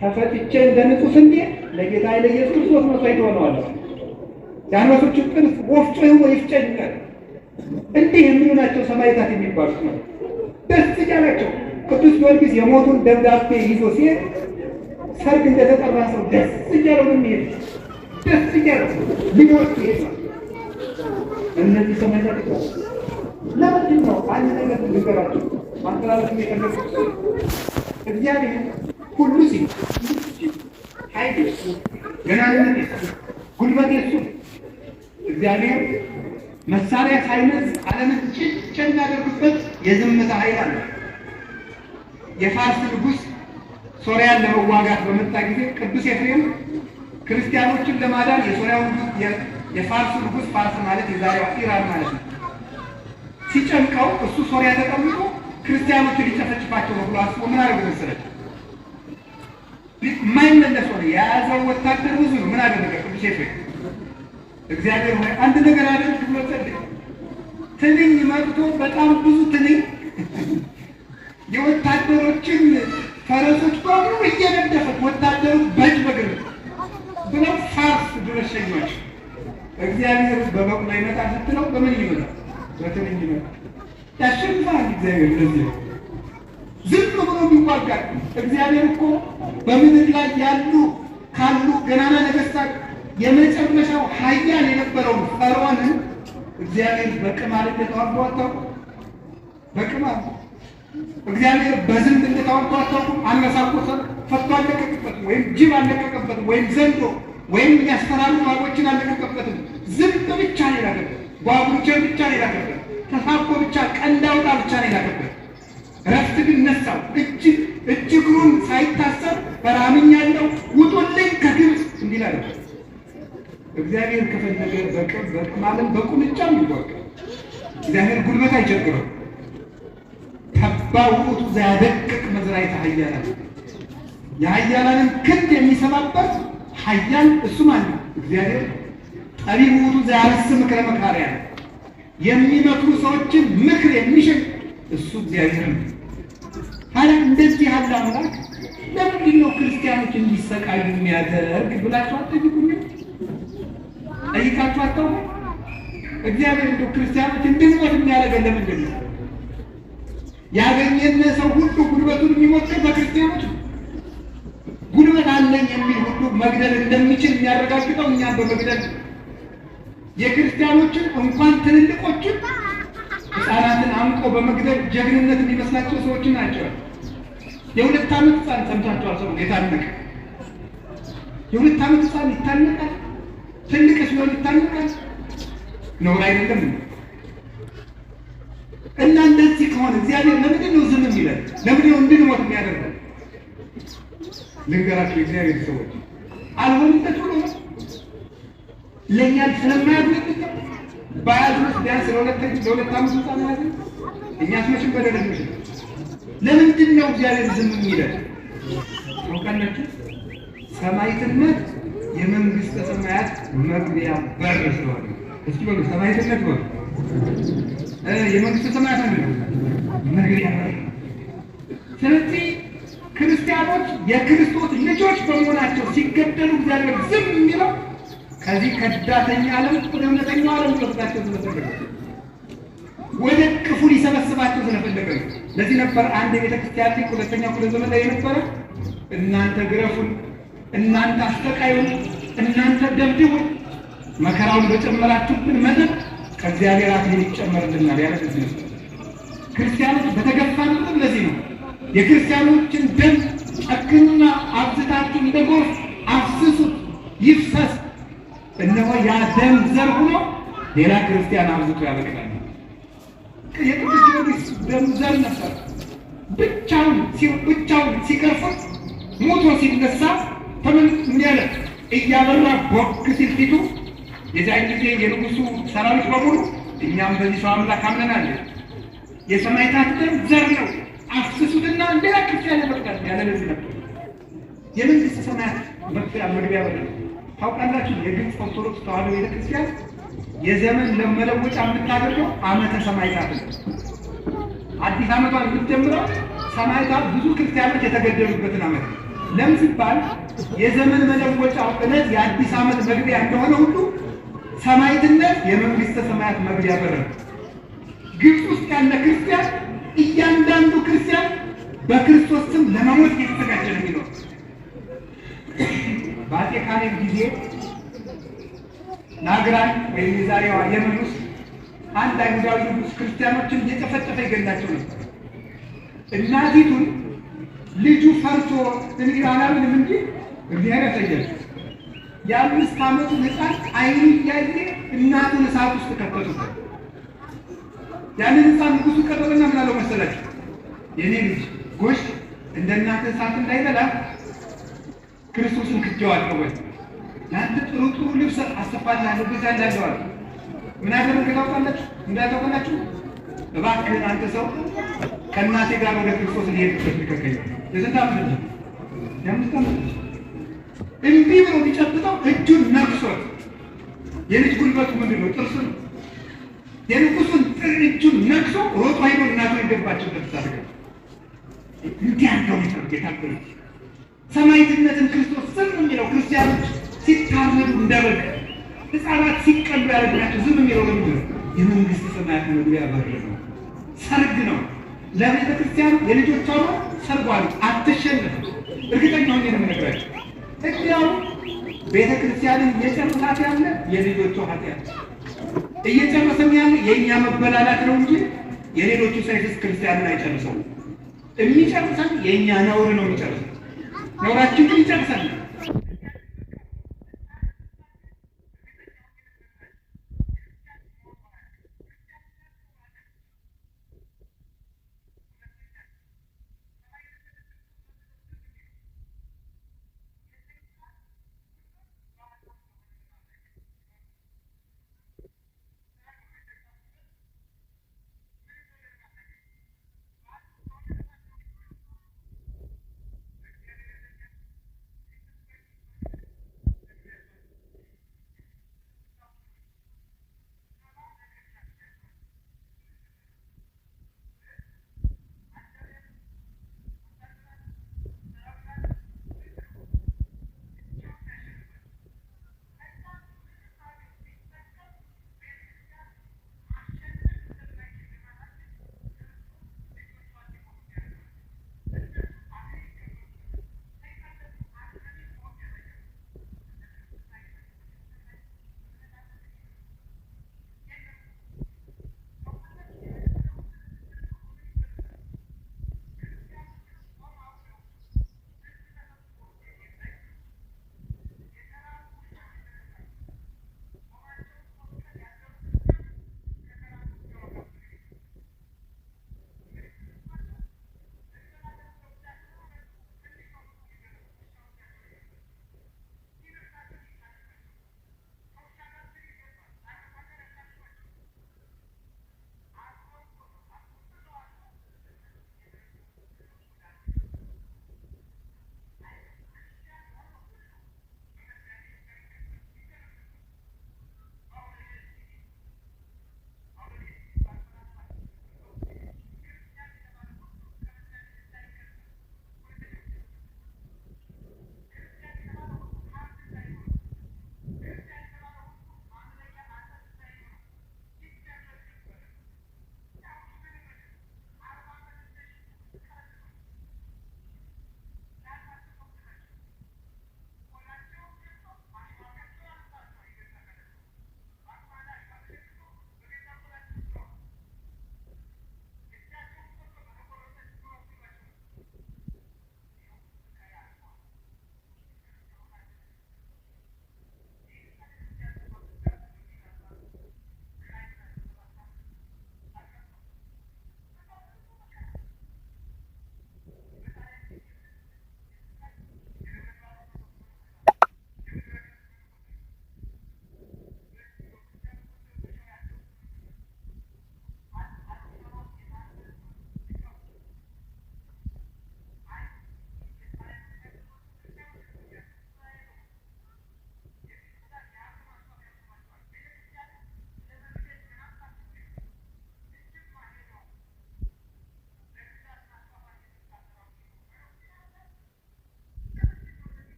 ተፈጭቼ እንደ ንጹህ ስንዴ ለጌታዬ ለኢየሱስ ክርስቶስ መስዋዕት ሆነዋል። የአንበሶችን ጥርስ ወፍጮ ይፍጨኛል። እንዲህ የሚሉ ናቸው ሰማዕታት የሚባሉት ነው። ደስ እያላቸው ቅዱስ ጊዮርጊስ የሞቱን ደብዳቤ ይዞ ሲሄድ ሰርግ እንደተጠራ ሰው ደስ እያለው ነው የሚሄድ። ደስ እያለው ሊሞት ይሄዳል። እነዚህ ሰማዕታት ለምንድን ነው አንድ ነገር ልንገራቸው ማስተላለፍ የፈለጉት? እግዚአብሔር ሁሉ ሲል ኃይል ገናንነት ጉልበት የሱ እግዚአብሔር መሳሪያ ሳይነዝ ዓለምን ጭጭ የሚያደርጉበት የዝምታ ኃይል አለ። የፋርስ ንጉሥ ሶርያን ለመዋጋት በመጣ ጊዜ ቅዱስ ኤፍሬም ክርስቲያኖችን ለማዳን የፋርስ ንጉሥ ፋርስ ማለት የዛሬዋ ኢራን ማለት ነው ሲጨንቀው እሱ ሶርያ ተቀምጦ ክርስቲያኖችን ሊጨፈጭፋቸው ነው ብሎ አስቦ ምን አደረገ መሰለህ? የማይመለስ ሆነ። የያዘው ወታደር ብዙ ነው። ምን አደረገ ቅዱስ ኤፍሬም? እግዚአብሔር ሆይ አንድ ነገር አድርግ ብሎ ጸለየ። ትንኝ መጥቶ በጣም ብዙ ትንኝ የወታደሮችን ፈረሶች በሙሉ እየነደፈት ወታደሩ በእጅ በግር ብለው ፋርስ ድረስ ሸኟቸው። እግዚአብሔር በበቅሎ ይመጣል ስትለው በምን ይመጣል? በትንኝ ይመጣል። ያሸንፋል እግዚአብሔር። ለዚህ ነው ዝም ብሎ ቢዋጋል። እግዚአብሔር እኮ በምድር ላይ ካሉ ገናና ነገሥታት የመጨረሻው ኃያል የነበረውን ፈርዖንን እግዚአብሔር በቅማል እንደተዋጋው አታውቁም? በቅማል እግዚአብሔር በዝንብ እንደተዋጋው አታውቁም? አንበሳ እኮ ፈቶ አለቀቀበትም፣ ወይም ጅብ አለቀቀበትም፣ ወይም ዘንዶ ወይም የሚያስፈራሩ እባቦችን አለቀቀበትም። ዝንብ ብቻ ነው የላከበት፣ ጓጉንቸር ብቻ ነው የላከበት፣ ተሳቦ ብቻ ቀንድ አውጣ ብቻ ነው የላከበት። ረፍት ግን ነሳው። እጅ እግሩን ሳይታሰር በራምኛለሁ ውጡልኝ ከግብፅ እንዲል አለ። እግዚአብሔር ከፈለገ በቅማልም በቁንጫም ይዋጋል። እግዚአብሔር ጉልበት አይቸግረው። ተባው ውእቱ ዘያደቅቅ መዝራዕተ ኃያላን፣ የኃያላንን ክንድ የሚሰባበት ኃያል እሱ ማን ነው? እግዚአብሔር። ጠቢብ ውእቱ ዘያረስዕ ምክረ መካርያን፣ የሚመክሩ ሰዎችን ምክር የሚሽር እሱ እግዚአብሔር ነው። ታዲያ እንደዚህ ያለ አምላክ ለምንድን ነው ክርስቲያኖች እንዲሰቃዩ የሚያደርግ ብላችሁ አትጠይቁኝ? ጠይቃችሁ አታውቁም? እግዚአብሔር እንደው ክርስቲያኖች እንድንሞት የሚያደርገን ለምንድን ነው? ያገኘን ሰው ሁሉ ጉልበቱን የሚሞክር በክርስቲያኖች ነው። ጉልበት አለኝ የሚል ሁሉ መግደል እንደሚችል የሚያረጋግጠው እኛን በመግደል የክርስቲያኖችን እንኳን ትልልቆችን ሕፃናትን አንቆ በመግደል ጀግንነት የሚመስላቸው ሰዎችን ናቸው። የ2 ዓመት ሕፃን ሰምታችኋል? ሰው የታነቀ የ2 ዓመት ሕፃን ይታነቃል? ትልቅ ሲሆን ይታነቃል? ነውር አይደለም? እና እንደዚህ ከሆነ እግዚአብሔር ለምንድን ነው ዝም የሚለን? ለምንድን ነው እንድንሞት የሚያደርገን? ልንገራቸው የእግዚአብሔር ሰዎች አልሆንበት ብሎ ለእኛ ስለማያድርግ ባያድርስ ቢያንስ ለ2 ዓመት ሕፃን ያዘ። እኛስ መቼም በደለኞች ነው። ለምንድን ነው እግዚአብሔር ዝም የሚለን? ታውቃላችሁ? ሰማዕትነት የመንግስተ ሰማያት መግቢያ በር ስለሆነ። እስኪ በሉ ሰማዕትነት በሉ። የመንግስተ ሰማያት ነው መግቢያ በር። ስለዚህ ክርስቲያኖች የክርስቶስ ልጆች በመሆናቸው ሲገደሉ እግዚአብሔር ዝም የሚለው ከዚህ ከዳተኛ ዓለም ወደ እውነተኛው ዓለም ሊወስዳቸው ስለፈለገ፣ ወደ ቅፉ ሊሰበስባቸው ስለፈለገ ነው። ለዚህ ነበር አንድ የቤተ ክርስቲያን ሊቅ ሁለተኛው ክፍለ ዘመን ላይ የነበረ እናንተ ግረፉን፣ እናንተ አስተቃዩን፣ እናንተ ደብድቡን፣ መከራውን በጨመራችሁብን መጠን ከእግዚአብሔር አክሊል ይጨመርልናል ያለ ጊዜ ነው። ክርስቲያኖች በተገፋን ቁጥር ለዚህ ነው የክርስቲያኖችን ደም ጨክኑና አብዝታችሁ እንደ ጎርፍ አፍስሱት ይፍሰስ፣ እነሆ ያ ደም ዘር ሆኖ ሌላ ክርስቲያን አብዝቶ ያበቅላል። የቅዱስ ጊዮርጊስ ደም ዘር ነበር። ብቻውን ሲቀርፉት ሞቶ ሲነሳ እንዲያለ እያበራ ቦግ ሲል ፊቱ የዛን ጊዜ የንጉሱ ሰራዊት በሙሉ እኛም በዚህ ሰው አምላክ አምነናል፣ የሰማዕታት ደም ዘር ነው፣ አፍስሱትና ሌላ ክርስቲያን ያበቅላል ያለ ለዚህ ነበር። የመንግስተ ሰማያት መግቢያ በር ነው። ታውቃላችሁ? የግብፅ ኦርቶዶክስ ተዋሕዶ ቤተክርስቲያን የዘመን ለመለወጫ የምታደርገው ዓመተ ሰማዕታት ነው። አዲስ ዓመቷን የምትጀምረው ሰማዕታት ብዙ ክርስቲያኖች የተገደሉበትን ዓመት ለምን ሲባል የዘመን መለወጫው ዕለት የአዲስ ዓመት መግቢያ እንደሆነ ሁሉ ሰማዕትነት የመንግስተ ሰማያት መግቢያ በር ነው። ግብፅ ውስጥ ያለ ክርስቲያን እያንዳንዱ ክርስቲያን በክርስቶስ ስም ለመሞት እየተዘጋጀ ነው የሚኖር። በአፄ ካሌብ ጊዜ ናግራን ወይም የዛሬዋ የመን ውስጥ አንድ አይሁዳዊ ንጉሥ ክርስቲያኖችን እየጨፈጨፈ ይገላቸው ነበር። እናቲቱን ልጁ ፈርቶ እንዲራናምን እንጂ እግዚአብሔር ያሳያል። የ5 ዓመቱን ሕፃን አይኑ እያየ እናቱን እሳት ውስጥ ከተቱት። ያንን ሕፃን ንጉሡ ቀጠለና ምን አለው መሰላችሁ? የኔ ልጅ ጎሽ እንደ እናትህ እሳት እንዳይበላ ክርስቶስን ክጄዋለሁ ወይ ለአንተ ጥሩ ጥሩ ልብስ አሰፋልሃለሁ እገዛልሃለሁ አለ። ምን አደረገ ታውቃላችሁ? እንዳታውቃላችሁ እባክህን አንተ ሰው ከእናቴ ጋር ወደ ክርስቶስ ሊሄድበት ልከከኝ። የስንት ዓመት ልጅ? የ5 ዓመት ልጅ እምቢ ብሎ ቢጨብጠው እጁን ነክሶት፣ የልጅ ጉልበቱ ምንድን ነው? ጥርሱ ነው። የንጉሱን እጁን ነክሶ ሮጦ ሄዶ እናቱ የገባችበት ታደገ። እንዲህ ያለው የታገሉ ሰማዕትነትን ክርስቶስ ዝም የሚለው ክርስቲያኖች ሲታረዱ እንደበግ ሕፃናት ሲቀሉ ያደረግናቸው ዝም የሚለው ለምንድን ነው? የመንግስት ሰማያት መግቢያ በር ነው። ሰርግ ነው። ለቤተ ክርስቲያን የልጆቿ ነው። ሰርጓ ነው። አትሸነፍም። እርግጠኛ ሆኜ ነው የምነግራቸው። እንዲያው ቤተ ክርስቲያንን እየጨረሳት ያለ የልጆቿ ኃጢአት እየጨረሰም ያለ የእኛ መበላላት ነው እንጂ የሌሎቹ ሳይንስ ክርስቲያንን አይጨርሰውም። የሚጨርሰን የእኛ ነውር ነው የሚጨርሰው። ነውራችን ግን ይጨርሳል።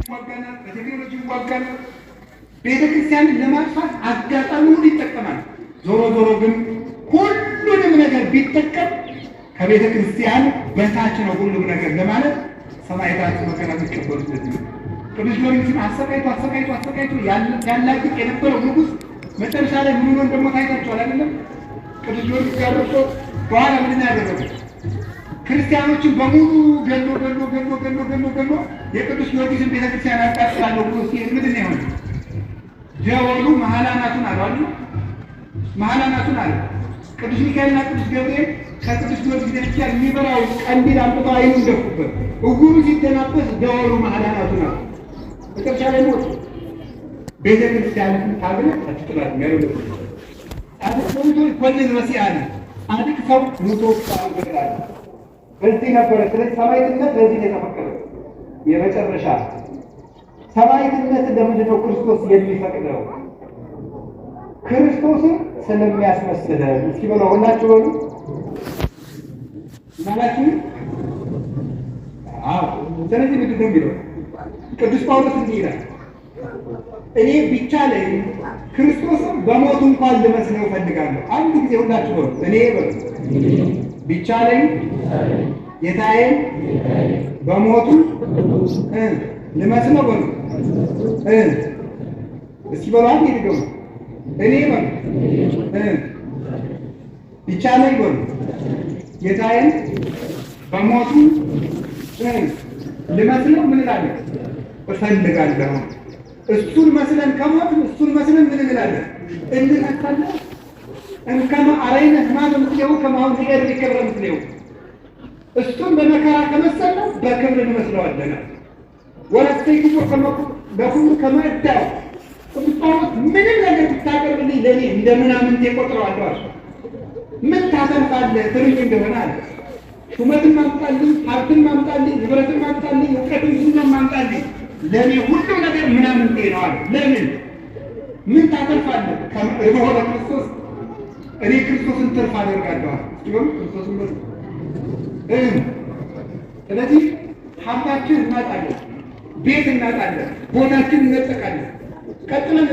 ይዋጋናል፣ በቴክኖሎጂ ይዋጋናል። ቤተክርስቲያንን ለማጥፋት አጋጣሚውን ይጠቀማል። ዞሮ ዞሮ ግን ሁሉንም ነገር ቢጠቀም ከቤተ ክርስቲያን በታች ነው ሁሉም ነገር ለማለት ሰማዕታት መከራ የሚቀበሉበት ነው። ቅዱስ ጊዮርጊስን አሰቃይቶ ያላግጥ የነበረው ንጉሥ መጨረሻ ላይ ምን ሆኖ እንደሞተ አይታችኋል አይደለም? ቅዱስ ጊዮርጊስ ጋር ደርሶ በኋላ ምን ያደረገው? ክርስቲያኖችን በሙሉ ገሎ የቅዱስ ጊዮርጊስን ቤተክርስቲያን አቃጥላለሁ ብሎ ሲሄድ ምንድን ነው የሆነው? ደወሉ መሐላናቱን አሉ። መሐላናቱን አለ። ቅዱስ ሚካኤልና ቅዱስ ገብርኤል ከቅዱስ ጊዮርጊስ ቤተክርስቲያን የሚበራው ቀንዲል አምጥተው ዓይኑን ደፉበት። እጉሩ ሲደናበስ ደወሉ መሐላናቱን አሉ። መጨረሻ ላይ ሞት። ቤተክርስቲያንን ታግለ አትጥላት የሚያደርገው ጻድቅ ሰው ይኮንን መሲአነ ጻድቅ ሰው ሙቶ ይገድላል። በዚህ ነበረ። ስለዚህ ሰማዕትነት ለዚህ ነው የተፈቀደው። የመጨረሻ ሰማዕትነት ለምንድን ነው ክርስቶስ የሚፈቅደው? ክርስቶስን ስለሚያስመስለን። እስኪ በለው ሁላችሁ በሉ ማላችሁ። ስለዚህ ምንድን ነው የሚለው ቅዱስ ጳውሎስ እንዲህ ይላል፣ እኔ ቢቻለኝ ክርስቶስን በሞቱ እንኳን ልመስለው እፈልጋለሁ። አንድ ጊዜ ሁላችሁ በሉ እኔ በሉ ቢቻለኝ ጌታዬን በሞቱ ልመስለው በሉ። እስኪ በሉ አንድ ይድገሙ። እኔ በሉ ቢቻለኝ በሉ ጌታዬን በሞቱ ልመስለው ምን እላለሁ እፈልጋለሁ። እሱን መስለን ከሞትን እሱን መስለን ምን እንላለን? እንነሳለን። እንከማ አረይነ ሕማመ ምስሌሁ ከማሁ ንገር ሊከብረ ምስሌሁ። እሱን በመከራ ከመሰለው በክብር እንመስለዋለን። ወለስተይኩ በኩሉ ከመ እዳው። ቅዱስ ጳውሎስ ምንም ነገር ብታቀርብልኝ ለእኔ እንደ ምናምንቴ እቆጥረዋለሁ አለ። ምን ታተርፋለህ ትሉኝ እንደሆነ አለ ሹመትን ማምጣልኝ፣ ሀብትን ማምጣልኝ፣ ንብረትን ማምጣልኝ፣ እውቀትን ዝናን ማምጣልኝ ለእኔ ሁሉ ነገር ምናምንቴ ነው አለ። ለምን ምን ታተርፋለህ? በሆነ ክርስቶስ እኔ ክርስቶስን ትርፍ አደርጋለሁ ሲሆን ክርስቶስን በ ስለዚህ ሀብታችን እናጣለን፣ ቤት እናጣለን፣ ቦታችን እነጠቃለን። ቀጥለን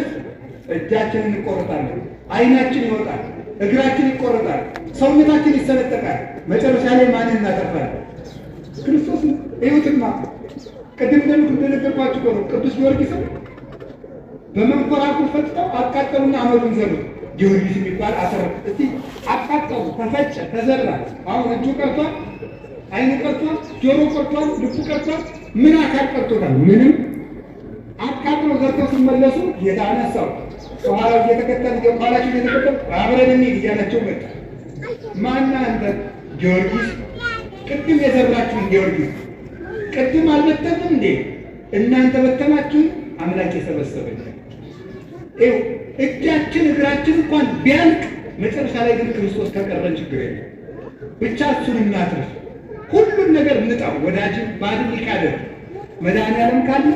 እጃችንን እንቆረጣለን፣ ዓይናችን ይወጣል፣ እግራችን ይቆረጣል፣ ሰውነታችን ይሰነጠቃል። መጨረሻ ላይ ማንን እናተርፋለን? ክርስቶስን። እዩትማ ቅድም እንደነገርኳችሁ ነው። ቅዱስ ጊዮርጊስን በመንኮራኩር ፈጭተው አቃጠሉና አመዱን ዘሩ። ጊዮርጊስ የሚባል አሰረት እስቲ አቃጠሉ፣ ተፈጨ፣ ተዘራ። አሁን እጁ ቀርቷል፣ ዓይኑ ቀርቷል፣ ጆሮ ቀርቷል፣ ልቡ ቀርቷል። ምን አካል ቀርቶታል? ምንም። አቃጥለው ዘርተው ሲመለሱ ጌታ አነሳው። በኋላ እየተከተል የኋላቸው እየተከተል አብረን እንሂድ እያላቸው መጣ። ማና አንተ? ጊዮርጊስ። ቅድም የዘራችሁን ጊዮርጊስ ቅድም አልበተንም እንዴ? እናንተ በተናችሁ፣ አምላክ የሰበሰበኝ። ይኸው እጃችን እግራችን እንኳን ቢያልቅ መጨረሻ ላይ ግን ክርስቶስ ከቀረን ችግር የለም። ብቻ እሱን እናትርፍ። ሁሉን ነገር እንጣው። ወዳጅን ባድን ይካደር። መድኃኒዓለም ካለ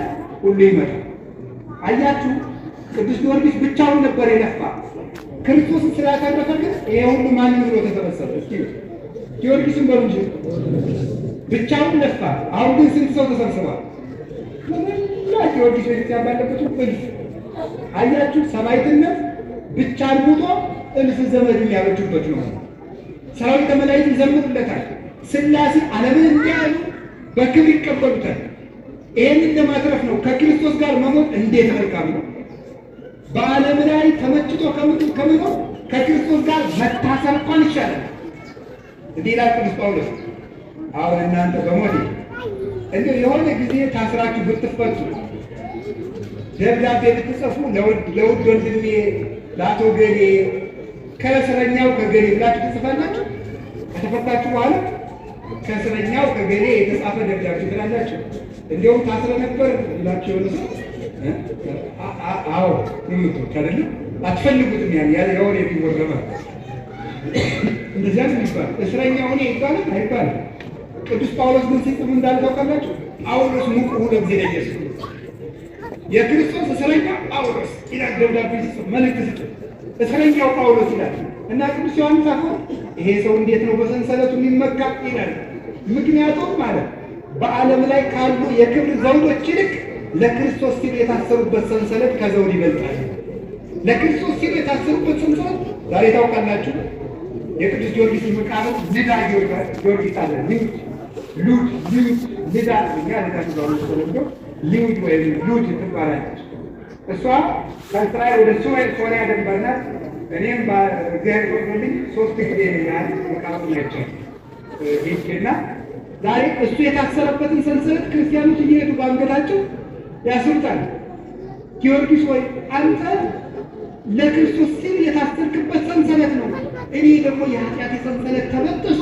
ሁሉ ይመጣል። አያችሁ፣ ቅዱስ ጊዮርጊስ ብቻውን ነበር የለፋ። ክርስቶስን ስላተረፈ ግን ይሄ ሁሉ ማንም ብሎ ተሰበሰበ። እስኪ ጊዮርጊስን በሉ እንጂ ብቻውን ለፋ። አሁን ግን ስንት ሰው ተሰብስቧል? ሁላ ጊዮርጊስ ቤተክርስቲያን ባለበት እልፍ። አያችሁ፣ ሰማዕትነት ብቻን ሙቶ እልፍ ዘመድ የሚያበጁበት ነው። ሰራዊተ መላእክት ይዘምሩለታል። ሥላሴ ዓለምን እንዲያዩ በክብር ይቀበሉታል። ይህንን ለማትረፍ ነው። ከክርስቶስ ጋር መኖር እንዴት መልካም ነው! በዓለም ላይ ተመችቶ ከመኖር ከክርስቶስ ጋር መታሰር እንኳን ይሻላል። እንዲህ ይላል ቅዱስ ጳውሎስ። አሁን እናንተ በሞት እንደው የሆነ ጊዜ ታስራችሁ ብትፈቱ ደብዳቤ ብትጽፉ ለውድ ወንድሜ ለአቶ ገሌ ከእስረኛው ከገሌ ብላችሁ ትጽፋላችሁ። ከተፈታችሁ በኋላ ከእስረኛው ከገሌ የተጻፈ ደብዳቤ ትላላችሁ። እንዲሁም ታስረ ነበር ብላችሁ የሆነ ሰው አዎ ምምቶች አይደለም አትፈልጉትም። ያለ የሆነ የሚወረመ እንደዚያ ነው የሚባል። እስረኛ ሆነ ይባላል አይባልም። ቅዱስ ጳውሎስ ግን ሲጽፍ እንዳልታውቃላችሁ ጳውሎስ ሙቁሁ ለእግዚአብሔር የክርስቶስ እስረኛ ጳውሎስ ይላል። ደብዳቤ ሲጽፍ መልእክት ሲጽፍ እስረኛው ጳውሎስ ይላል እና ቅዱስ ዮሐንስ አፈወርቅ ይሄ ሰው እንዴት ነው በሰንሰለቱ የሚመካ ይላል። ምክንያቱም ማለት በዓለም ላይ ካሉ የክብር ዘውዶች ይልቅ ለክርስቶስ ሲሉ የታሰሩበት ሰንሰለት ከዘውድ ይበልጣል። ለክርስቶስ ሲሉ የታሰሩበት ሰንሰለት ዛሬ ታውቃላችሁ። የቅዱስ ጊዮርጊስ መቃብር ልዳ ጊዮርጊስ አለ። ሉድ ልዳ እኛ ልዳ ተባሉ ሊውድ ወይም ሉድ ትባላለች። እሷ ከእስራኤል ወደ ሶሪያ ደንበርናት። እኔም በእግዚአብሔር ወልኝ 3 ጊዜ ያህል መቃብር ናቸው ሄድና ዛሬ እሱ የታሰረበትን ሰንሰለት ክርስቲያኖች እየሄዱ በአንገታቸው ያስሩታል። ጊዮርጊስ ወይ አንተ ለክርስቶስ ሲል የታሰርክበት ሰንሰለት ነው፣ እኔ ደግሞ የኃጢአት ሰንሰለት ተበጥሶ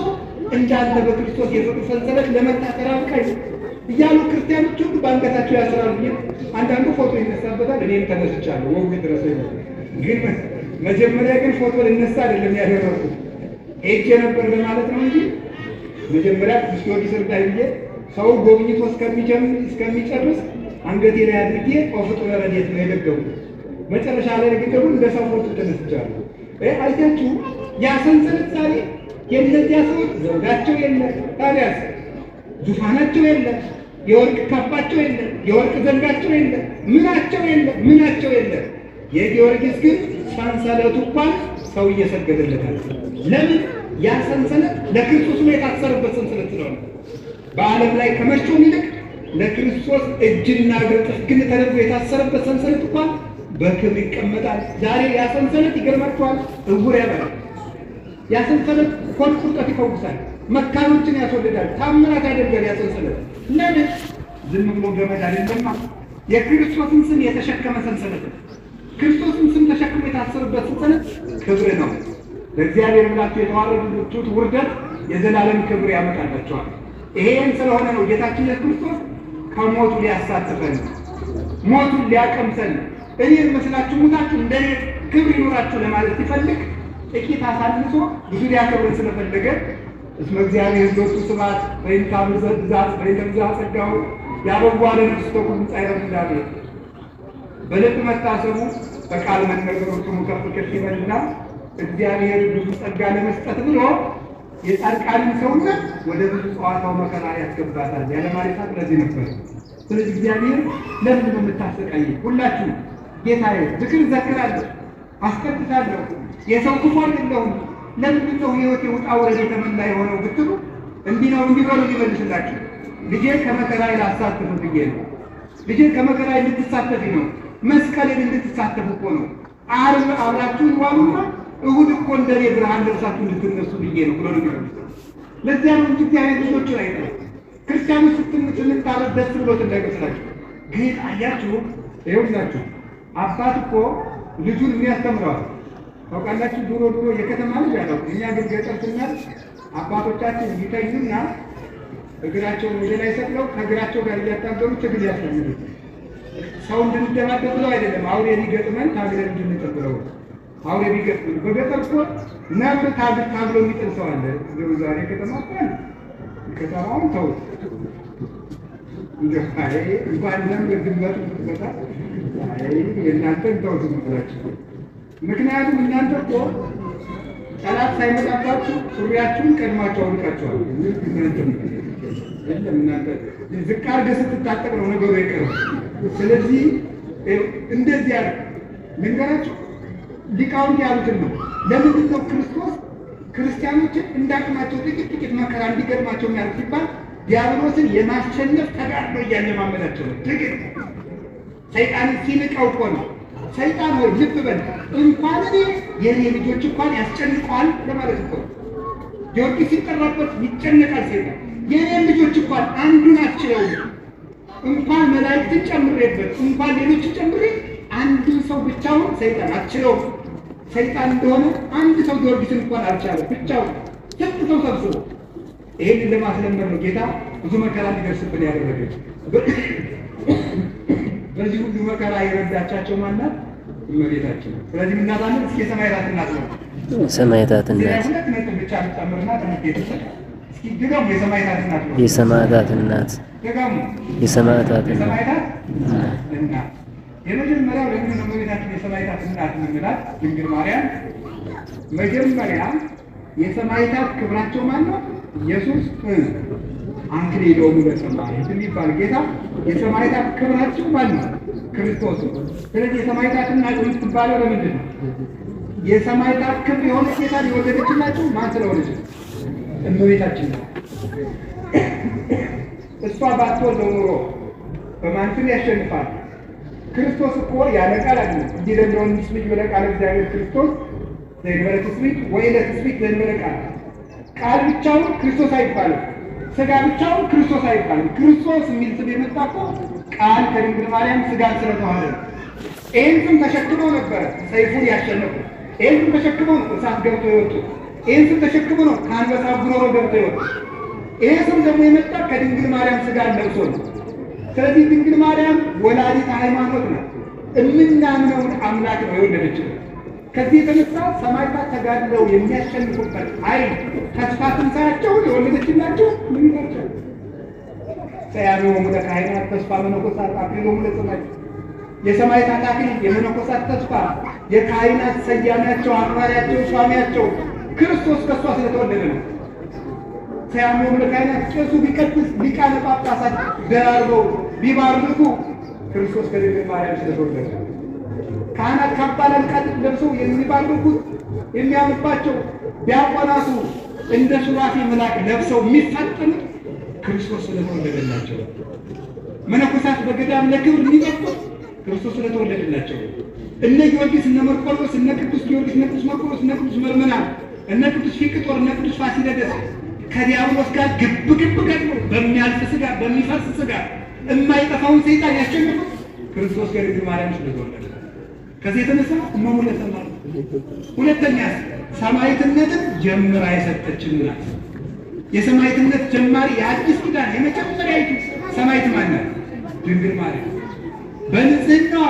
እንዳንተ በክርስቶስ የፍቅር ሰንሰለት ለመታሰር አብቃኝ እያሉ ክርስቲያኖች ሁሉ በአንገታቸው ያስራሉ። አንዳንዱ ፎቶ ይነሳበታል። እኔም ተነስቻለሁ ወጉ ድረስ ግን መጀመሪያ ግን ፎቶ ልነሳ አይደለም ያደረኩት ሄጄ ነበር ለማለት ነው እንጂ መጀመሪያ ቅዱስ ጊዮርጊስ እርዳይ ብዬ ሰው ጎብኝቶ እስከሚጨርስ አንገቴ ላይ አድርጌ ኦፍጦ ረድኤት ነው የደገሙት። መጨረሻ ላይ ደግሞ እንደ ሰው ፎቶ ተነስቻለሁ። አይታችሁ ያ ሰንሰለት ዛሬ የእነዚያ ሰዎች ዘውዳቸው የለ፣ ታዲያስ ዙፋናቸው የለ፣ የወርቅ ካባቸው የለ፣ የወርቅ ዘንጋቸው የለ፣ ምናቸው የለ። የጊዮርጊስ ግን ሰንሰለቱ እንኳን ሰው እየሰገደለታል። ለምን? ያ ሰንሰለት ለክርስቶስ ነው የታሰረበት ሰንሰለት ስለሆነ በዓለም ላይ ከመሾም ይልቅ ለክርስቶስ እጅና እግር ጥፍግን ተደርጎ የታሰረበት ሰንሰለት እንኳን በክብር ይቀመጣል። ዛሬ ያ ሰንሰለት ይገርማችኋል፣ እውር ያበራል። ያ ሰንሰለት ሆድ ቁርጠት ይፈውሳል፣ መካኖችን ያስወልዳል፣ ታምራት ያደርጋል። ያ ሰንሰለት ለምን? ዝም ብሎ ገመድ አይደለማ፣ የክርስቶስን ስም የተሸከመ ሰንሰለት ነው። ክርስቶስን ስም ተሸክሞ የታሰረበት ሰንሰለት ክብር ነው። ለእግዚአብሔር ብላችሁ የተዋረዱት ውርደት የዘላለም ክብር ያመጣላችኋል። ይሄን ስለሆነ ነው ጌታችን ኢየሱስ ከሞቱ ሊያሳትፈን፣ ሞቱን ሊያቀምሰን፣ እኔን መስላችሁ ሙታችሁ እንደኔ ክብር ይኖራችሁ ለማለት ሲፈልግ ጥቂት አሳንሶ ብዙ ሊያከብረን ስለፈለገ እስመ እግዚአብሔር ዶቱ ስብሐት ወይም ታምዘት ዛት ወይም ተምዛት ጸጋው ያበዋለ ነፍስ ተኩል ጻይረን እንዳለ በልብ መታሰቡ በቃል መነገሩ ስሙ ከፍ ከፍ ይበልና እግዚአብሔር ብዙ ጸጋ ለመስጠት ብሎ የጻድቃንን ሰውነት ወደ ብዙ ጸዋታው መከራ ያስገባታል። ያለ ማለታት ለዚህ ነበር። ስለዚህ እግዚአብሔር ለምን ነው የምታሰቃይ? ሁላችሁ ጌታዬ ዝክር ዘክራለሁ፣ አስቀድሳለሁ፣ የሰው ክፉ አይደለሁም፣ ለምን ነው ህይወት የውጣ ወረድ የተመላ የሆነው ብትሉ እንዲህ ነው እንዲበሉ ሊመልስላችሁ። ልጄ ከመከራ ላሳትፍ ብዬ ነው። ልጄ ከመከራ እንድትሳተፊ ነው። መስቀልን እንድትሳተፉ እኮ ነው። ዓርብ አብራችሁን ዋሉና እሁድ እኮ እንደኔ ብርሃን ለብሳችሁ እንድትነሱ ብዬ ነው ብሎ ነገር ነው። ለዚያ ነው እንጂ እግዚአብሔር ልጆቹ ላይ ነው ክርስቲያኖች ስንታረድ ደስ ብሎት እንዳይመስላችሁ። ግን አያችሁ ይኸውላችሁ አባት እኮ ልጁን የሚያስተምረዋል ታውቃላችሁ። ድሮ የከተማ ልጅ ያለው እኛ ግን ገጠር ስናል አባቶቻችን ይተኙና እግራቸውን ወደ ላይ ሰቅለው ከእግራቸው ጋር እያታገሉ ትግል ያስተምሩ። ሰው እንድንደባደብ ብለው አይደለም፣ አውሬ ሊገጥመን ታግለን እንድንጠብረው። አውሬ ቢገጥመን በገጠር እኮ ነብር ታግሎ የሚጥል ሰው አለ። ዛሬ ከተማ ከተማውን ተው እንኳን ነብር ድመቱ ትበታ የእናንተን ተውት ብላችሁ። ምክንያቱም እናንተ እኮ ጠላት ሳይመጣባችሁ ሱሪያችሁን ቀድማችሁ አውልቃችኋል። እናንተ ዝቅ አድርገህ ስትታጠቅ ነው ነገሩ የቀረው። ስለዚህ እንደዚህ ያለ ልንገራችሁ፣ ሊቃውንት ያሉትን ነው። ለምንድን ነው ክርስቶስ ክርስቲያኖችን እንዳቅማቸው ጥቂት መከራ እንዲገጥማቸው የሚያደርግ ሲባል ዲያብሎስን የማሸነፍ ተጋድሎ እያለማመዳቸው ነው። ጥቂት ሰይጣንን ሲንቀው እኮ ነው። ሰይጣን ወይ ልብ በል እንኳን እኔ የኔ ልጆች እንኳን ያስጨንቀዋል ለማለት እኮ ነው። ጊዮርጊስ ሲጠራበት ይጨነቃል ሰይጣን። የኔን ልጆች እንኳን አንዱን አትችለው እንኳን መላእክትን ጨምሬበት እንኳን ሌሎችን ጨምሬ አንዱን ሰው ብቻውን ሰይጣን አትችለው። ሰይጣን እንደሆነ አንድ ሰው ጊዮርጊስን እንኳን አልቻለም ብቻውን ስንት ሰው ሰብስቦ። ይሄንን ለማስለመድ ነው ጌታ ብዙ መከራ እንዲደርስብን ያደረገ። በዚህ ሁሉ መከራ የረዳቻቸው ማናት? እመቤታችን። ስለዚህ እናታለን እስኪ የሰማዕታት እናት ነው።
የሰማዕታት እናት
ሁለት ነጥብ ብቻ ልጨምርና ትምህርት ቤተሰብ እስኪ ድገሙ። የሰማዕታት እናት ነው።
የሰማዕታት እናት
ድገሙ።
የሰማዕታት
እናት የመጀመሪያው ለምን ነው እመቤታችን የሰማዕታት እናት የምንላት? ድንግል ማርያም መጀመሪያ የሰማዕታት ክብራቸው ማን ነው? ኢየሱስ አክሊሎሙ ለሰማዕታት የሚባል ጌታ የሰማዕታት ክብራቸው ማለት ነው ክርስቶስ። ስለዚህ የሰማዕታት እናት የምትባለው ለምንድን ነው? የሰማዕታት ክብር የሆነ ጌታ የወለደችላቸው ማን ስለሆነች? እመቤታችን ነው። እሷ ባትወልደው ኖሮ በማን ስም ያሸንፋል? ክርስቶስ እኮ ያለ ቃል አይደለም። እንዲህ ለሚሆን ትስብእት በለቃለ እግዚአብሔር ክርስቶስ ዘእንበለ ትስብእት ወይለ ትስብእት ዘእንበለ ቃል። ቃል ብቻውን ክርስቶስ አይባልም። ሥጋ ብቻውን ክርስቶስ አይባልም። ክርስቶስ የሚል ስም የመጣ እኮ ቃል ከድንግል ማርያም ሥጋን ስለተዋሃደ ነው። ይህን ስም ተሸክመው ነበረ ሰይፉን ያሸነፉ። ይህን ስም ተሸክመው ነው እሳት ገብቶ የወጡ። ይህን ስም ተሸክመው ነው ከአንበሳ ጉሮሮ ገብቶ የወጡ። ይህ ስም ደግሞ የመጣ ከድንግል ማርያም ሥጋን ለብሶ ነው። ስለዚህ ድንግል ማርያም ወላዲተ ሃይማኖት ነው። የምናምነውን አምላክ ነው የወለደችው። ከዚህ የተነሳ ሰማዕታት ተጋድለው የሚያሸንፉበት ኃይል ተስፋ ትንሣኤያቸውን የወለደችላቸው ምን ይላቸው? ሰያሜሆሙ ለካህናት ተስፋ መነኮሳት አክሊሎሙ ለሰማዕታት። የሰማዕታት አክሊል የመነኮሳት ተስፋ፣ የካህናት ሰያሜያቸው፣ አክባሪያቸው፣ ሿሚያቸው ክርስቶስ ከእሷ ስለተወለደ ነው። ሰያሜሆሙ ለካህናት ቄሱ ቢቀድስ ሊቃነ ጳጳሳት ደራርበው ቢባርኩ ክርስቶስ ከድንግል ማርያም ስለተወለደ። ካህናት ካባ ለብሰው የሚባርኩት የሚያምባቸው ዲያቆናቱ እንደ ሱራፌ መልአክ ለብሰው የሚፈጥኑት ክርስቶስ ስለተወለደላቸው። መነኮሳት በገዳም ለክብር የሚጠጡት ክርስቶስ ስለተወለደላቸው። እነ ጊዮርጊስ፣ እነ መርቆሬዎስ፣ እነ ቅዱስ ጊዮርጊስ፣ እነ ቅዱስ መርቆሬዎስ፣ እነ ቅዱስ መርመናን፣ እነ ቅዱስ ፊቅጦር፣ እነ ቅዱስ ፋሲለደስ ከዲያብሎስ ጋር ግብ ገጥሞ በሚያልፍ ሥጋ በሚፈርስ ሥጋ የማይጠፋውን ሰይጣን ያሸነፉት ክርስቶስ ከድንግል ማርያም ስለተወለደ። ከዚህ የተነሳ እመሙ ለሰማዕታት። ሁለተኛ ሰማዕትነትን ጀምራ የሰጠችን ናት። የሰማዕትነት ጀማሪ የአዲስ ኪዳን የመጀመሪያይቱ ሰማዕት ማን ናት? ድንግል ማርያም። በንጽሕናዋ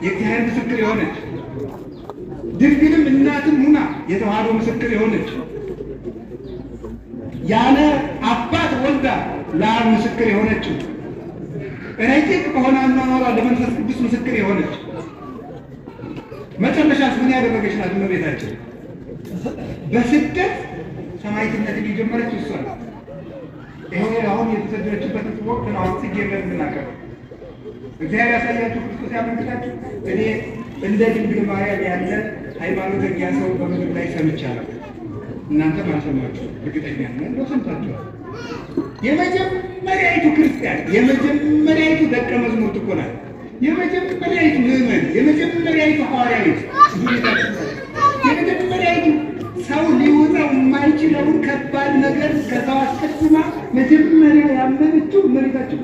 የእግዚአብሔር ምስክር የሆነች ድንግልም እናትም ሁና የተዋሕዶ ምስክር የሆነች ያለ አባት ወልዳ ለአብ ምስክር የሆነችው ረቂቅ በሆነ አኗኗሯ ለመንፈስ ቅዱስ ምስክር የሆነች መጨረሻስ ምን ያደረገች ናት? እመቤታችን በስደት ሰማዕትነትን የጀመረች እሷ ናት። ይሄ አሁን የተሰደደችበት ወቅት ነው። አሁን ጽጌ ምናቀር እግዚአብሔር ያሳያችሁ፣ ክርስቶስ ያመልክታችሁ። እኔ እንደ ድንግል ማርያም ያለ ሃይማኖተኛ ሰው በምድር ላይ ሰምቻለሁ። እናንተም አልሰማችሁ እርግጠኛ ነኝ። እንደው ሰምታችኋል። የመጀመሪያይቱ ክርስቲያን የመጀመሪያይቱ ደቀ መዝሙር እኮ ናት። የመጀመሪያይቱ ምዕመን የመጀመሪያይቱ ሐዋርያዊት የመጀመሪያይቱ ሰው ሊወጣው የማይችለውን ከባድ ነገር ከሰው አስቀድማ መጀመሪያ ያመነችው እመቤታችን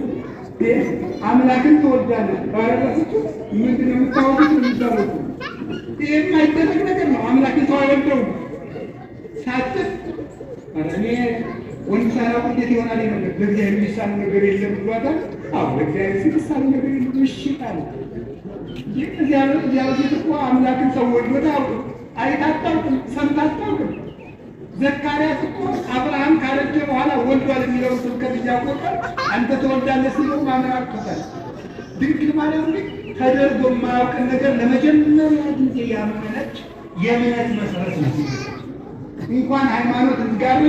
አምላክን ትወልዳለች። ባረጋችሁ ምንድን ነው የምታወቁት? የሚባለው ይህ የማይደረግ ነገር ነው። አምላክን ሰው አይወልደውም ሳትል እኔ ወንድ ሳላውቅ እንዴት ይሆናል? ነገር ለእግዚአብሔር የሚሳነው ነገር የለም ብሏታል። አዎ ለእግዚአብሔር የሚሳነው ነገር የለም። እሺ ቃል ይህ እዚያ በፊት እኮ አምላክን ሰው ወልዶት አያውቅም፣ አይቶ አታውቅም፣ ሰምቶ አታውቅም። ዘካርያስ እኮ አብርሃም ካረጀ በኋላ ወልዷል የሚለውን ስብከት እያወቀ አንተ ትወልዳለህ ሲለው ማመን አቅቶታል። ድንግል ማርያም ግን ተደርጎ የማያውቅን ነገር ለመጀመሪያ ጊዜ ያመነች የእምነት መሰረት ነው። እንኳን ሃይማኖት ጋር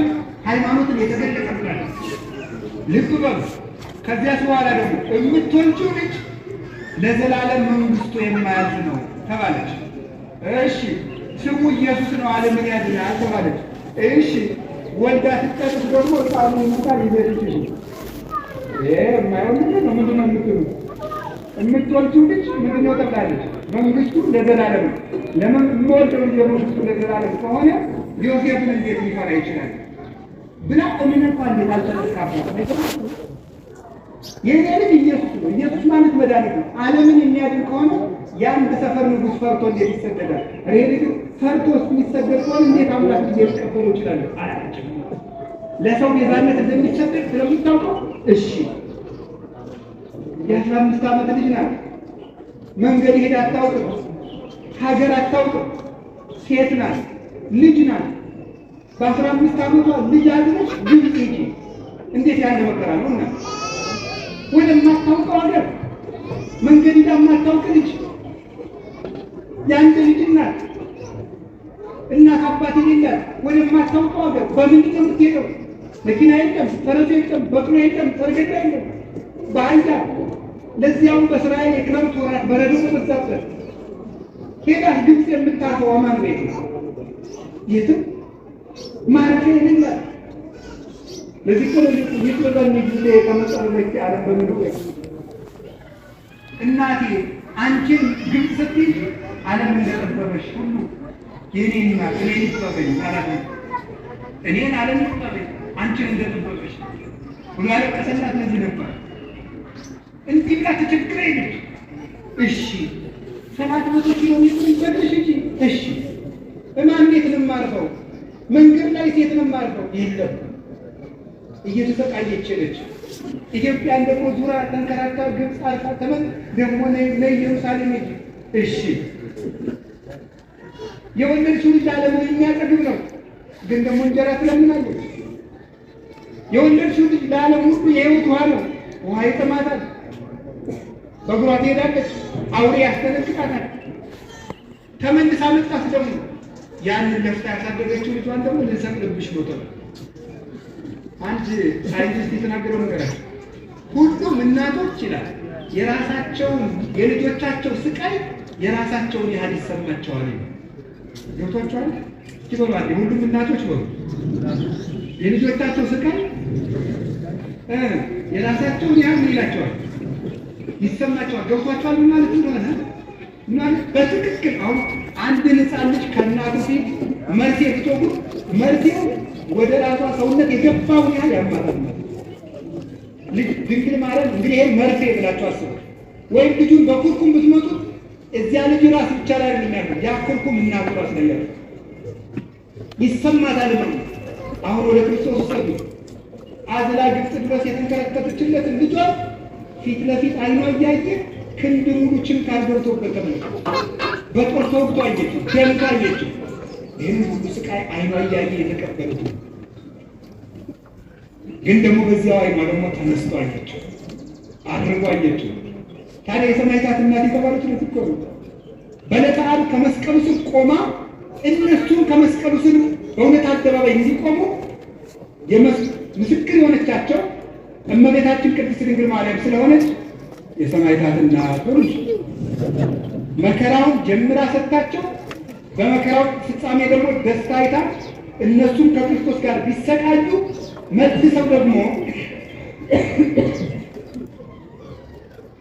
ሃይማኖትን የተገለጠብናለች። ልብ በሉ። ከዚያስ በኋላ ደግሞ የምትወልጂው ልጅ ለዘላለም መንግስቱ የማያልፍ ነው ተባለች። እሺ ስሙ ኢየሱስ ነው ዓለምን ያድናል ተባለች። እሺ ወልዳ ስትጨርስ ደግሞ ሕፃኑ ይሞታል ይዘልጅሽ። የማየው ነገር ነው። ምንድን ነው የምትሉት? የምትወልጂው ልጅ ምንድን ነው ተብላለች? መንግስቱ ለዘላለም ነው። ለምን የምወልደው ልጅ መንግስቱ ለዘላለም ከሆነ ዮሴፍን እንዴት ሊፈራ ይችላል ብላ እምነቷ እንዴት አልተነካባት? የኔ ልጅ ኢየሱስ ነው። ኢየሱስ ማለት መድኃኒት ነው። ዓለምን የሚያድን ከሆነ የአንድ ሰፈር ንጉሥ ፈርቶ እንዴት ይሰደዳል? ግን ፈርቶ የሚሰደድ ከሆነ እንዴት አምላክ ጊዜ ሊቀበሉ ይችላል? አላቸው። ለሰው ቤዛነት እንደሚሰደድ ስለሚታውቀው እሺ የ15 ዓመት ልጅ ናት። መንገድ ሄዳ አታውቅም፣ ሀገር አታውቅም፣ ሴት ናት፣ ልጅ ናት። በ15 ዓመቷ ልጅ አዝነች ግብፅ ሂጂ። እንዴት ያለ መከራ ነው! እና ወደማታውቀው ሀገር መንገድ ሄዳ የማታውቅ ልጅ የአንድ ልጅ ናት። እናት አባት የሌላት ወደማታውቀው ሀገር በምንድን ነው የምትሄደው? መኪና የለም፣ ፈረስ የለም፣ በቅሎ የለም፣ ሰረገላ የለም። በአንዳ ለዚያውም በእስራኤል የክረምት ወራት በረዶ በበዛበት ሄዳሽ ግብፅ የምታፈው ማን ቤት ነው? የትም ማረፊያ የሌላት። ለዚህ እኮ ይጥበበኝ ጊዜ ከመጸለይ ዓለም በምድር እናቴ አንቺን ግብፅ ስትሄጂ ዓለም እንደጠበበሽ ሁሉ የኔና እኔን ይጥበበኝ አላት። እኔን ዓለም ይጥበበኝ አንቺን እንደጠበበሽ ብሎ ያለቀሰላት ለዚህ ነበር። እንዲህ ብላ ተቸግራ ሄደች። እሺ 700 ኪሎ ሜትር ይበልሽ እንጂ እሺ በማን ቤት ነው የማርፈው? መንገድ ላይ ሴት ነው የማርፈው? የለም እየተሰቃየች ሄደች። ኢትዮጵያን ደግሞ ዙራ ተንከራታ ግብፅ አልፋ ተመን ደግሞ ለኢየሩሳሌም ሄጂ። እሺ የወለድሽው ልጅ ዓለምን የሚያጠግብ ነው፣ ግን ደግሞ እንጀራ ትለምናለች። የወለድሽው ልጅ ለዓለም ሁሉ የሕይወት ውሃ ነው፣ ውሃ ይጠማታል። በእግሯ ትሄዳለች፣ አውሬ ያስደነግጣታል። ተመልሳ መጣች ደግሞ ያንን ለፍታ ያሳደገችው ልጇን ደግሞ ልንሰቅልብሽ ነው ተባለ። አንድ ሳይንቲስት የተናገረው ነገር አለ። ሁሉም እናቶች ይላል የራሳቸውን የልጆቻቸው ስቃይ የራሳቸውን ያህል ይሰማቸዋል። ገብቷቸዋል? ይበሏል። ሁሉም እናቶች በሉ የልጆቻቸው ስቃይ የራሳቸውን ያህል ይላቸዋል፣ ይሰማቸዋል። ገብቷቸዋል ማለት እንደሆነ ማለት በትክክል አሁን አንድ ሕፃን ልጅ ከእናቱ ፊት መርፌ ብትወጉት መርፌው ወደ ራሷ ሰውነት የገባውን ያህል ያማታል። ልጅ ድንግል ማርያም እንግዲህ ይሄን መርፌ ብላችሁ አስቡ። ወይም ልጁን በኩርኩም ብትመቱት እዚያ ልጅ ራስ ብቻ ላይ የሚያደርግ ያ ኩርኩም እናቱ ራስ ላይ ያለ ይሰማታል ነው። አሁን ወደ ክርስቶስ ሰዱ አዝላ ግብፅ ድረስ የተንከረከተችለትን ልጇ ፊት ለፊት አይኗ እያየ ክንድ ሙሉ ችንካር ገብቶበት በጦር ተወግቶ አየችው፣ ደምታ አየችው። ይህን ሁሉ ስቃይ አይኗ እያየ የተቀበሉት ግን ደግሞ በዚያው አይኗ ደግሞ ተነስቶ አየችው፣ አድርጎ አየችው። ታዲያ የሰማዕታት እናት የተባሉት ነው እኮ በዕለተ ዓርብ ከመስቀሉ ስር ቆማ እነሱም ከመስቀሉ ስር በእውነት አደባባይ እንዲቆሙ ምስክር የሆነቻቸው እመቤታችን ቅድስት ድንግል ማርያም ስለሆነች የሰማዕታት እናት ሆነች። መከራውን ጀምራ ሰጥታቸው በመከራው ፍጻሜ ደግሞ ደስታ አይታ እነሱም ከክርስቶስ ጋር ቢሰቃዩ መልሰው ደግሞ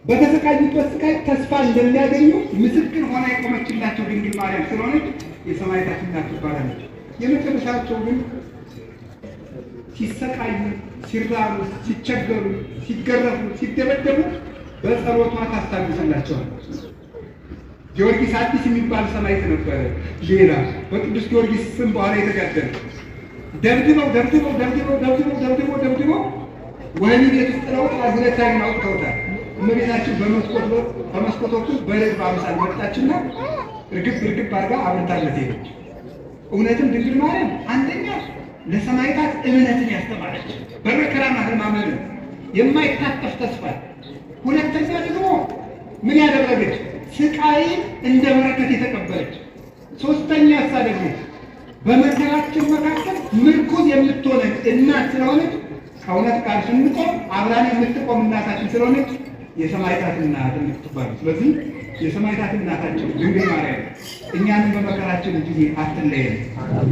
በተሰቃዩበት ስቃይ ተስፋ እንደሚያገኙ ምስክር ሆና የቆመችላቸው ድንግል ማርያም ስለሆነች የሰማዕታት እናት ትባላለች። የመጨረሻቸው ግን ሲሰቃዩ፣ ሲራሩ፣ ሲቸገሩ፣ ሲገረፉ፣ ሲደበደቡ በጸሎቷ ታስታግስላቸዋለች። ጊዮርጊስ አዲስ የሚባል ሰማዕት ነበረ። ሌላ በቅዱስ ጊዮርጊስ ስም በኋላ የተጋደለ ደብድበው ወህኒ ቤት ውስጥ ጥለውት ሁለት አይን አውጥተውታል። እመቤታችን በመስኮት ወቅቱ በርግብ አምሳል መጣችና እርግብ አድርጋ አብርታለት ሄደች። እውነትም ድንግል ማርያም አንደኛ ለሰማዕታት እምነትን ያስተማረች በመከራ ማህማመን የማይታጠፍ ተስፋ፣ ሁለተኛ ደግሞ ምን ያደረገች ስቃይን እንደ በረከት የተቀበለች፣ ሶስተኛ እሷ ደግሞ በመከራችን መካከል ምርኩዝ የምትሆነን እናት ስለሆነች ከእውነት ጋር ስንቆም አብራን የምትቆም እናታችን ስለሆነች የሰማዕታት እናት የምትባሉ። ስለዚህ የሰማዕታት እናታችን ድንግል ማርያም እኛንም በመከራችን ጊዜ አትለየን።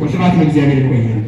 ወስብሐት ለእግዚአብሔር። ይቆየን።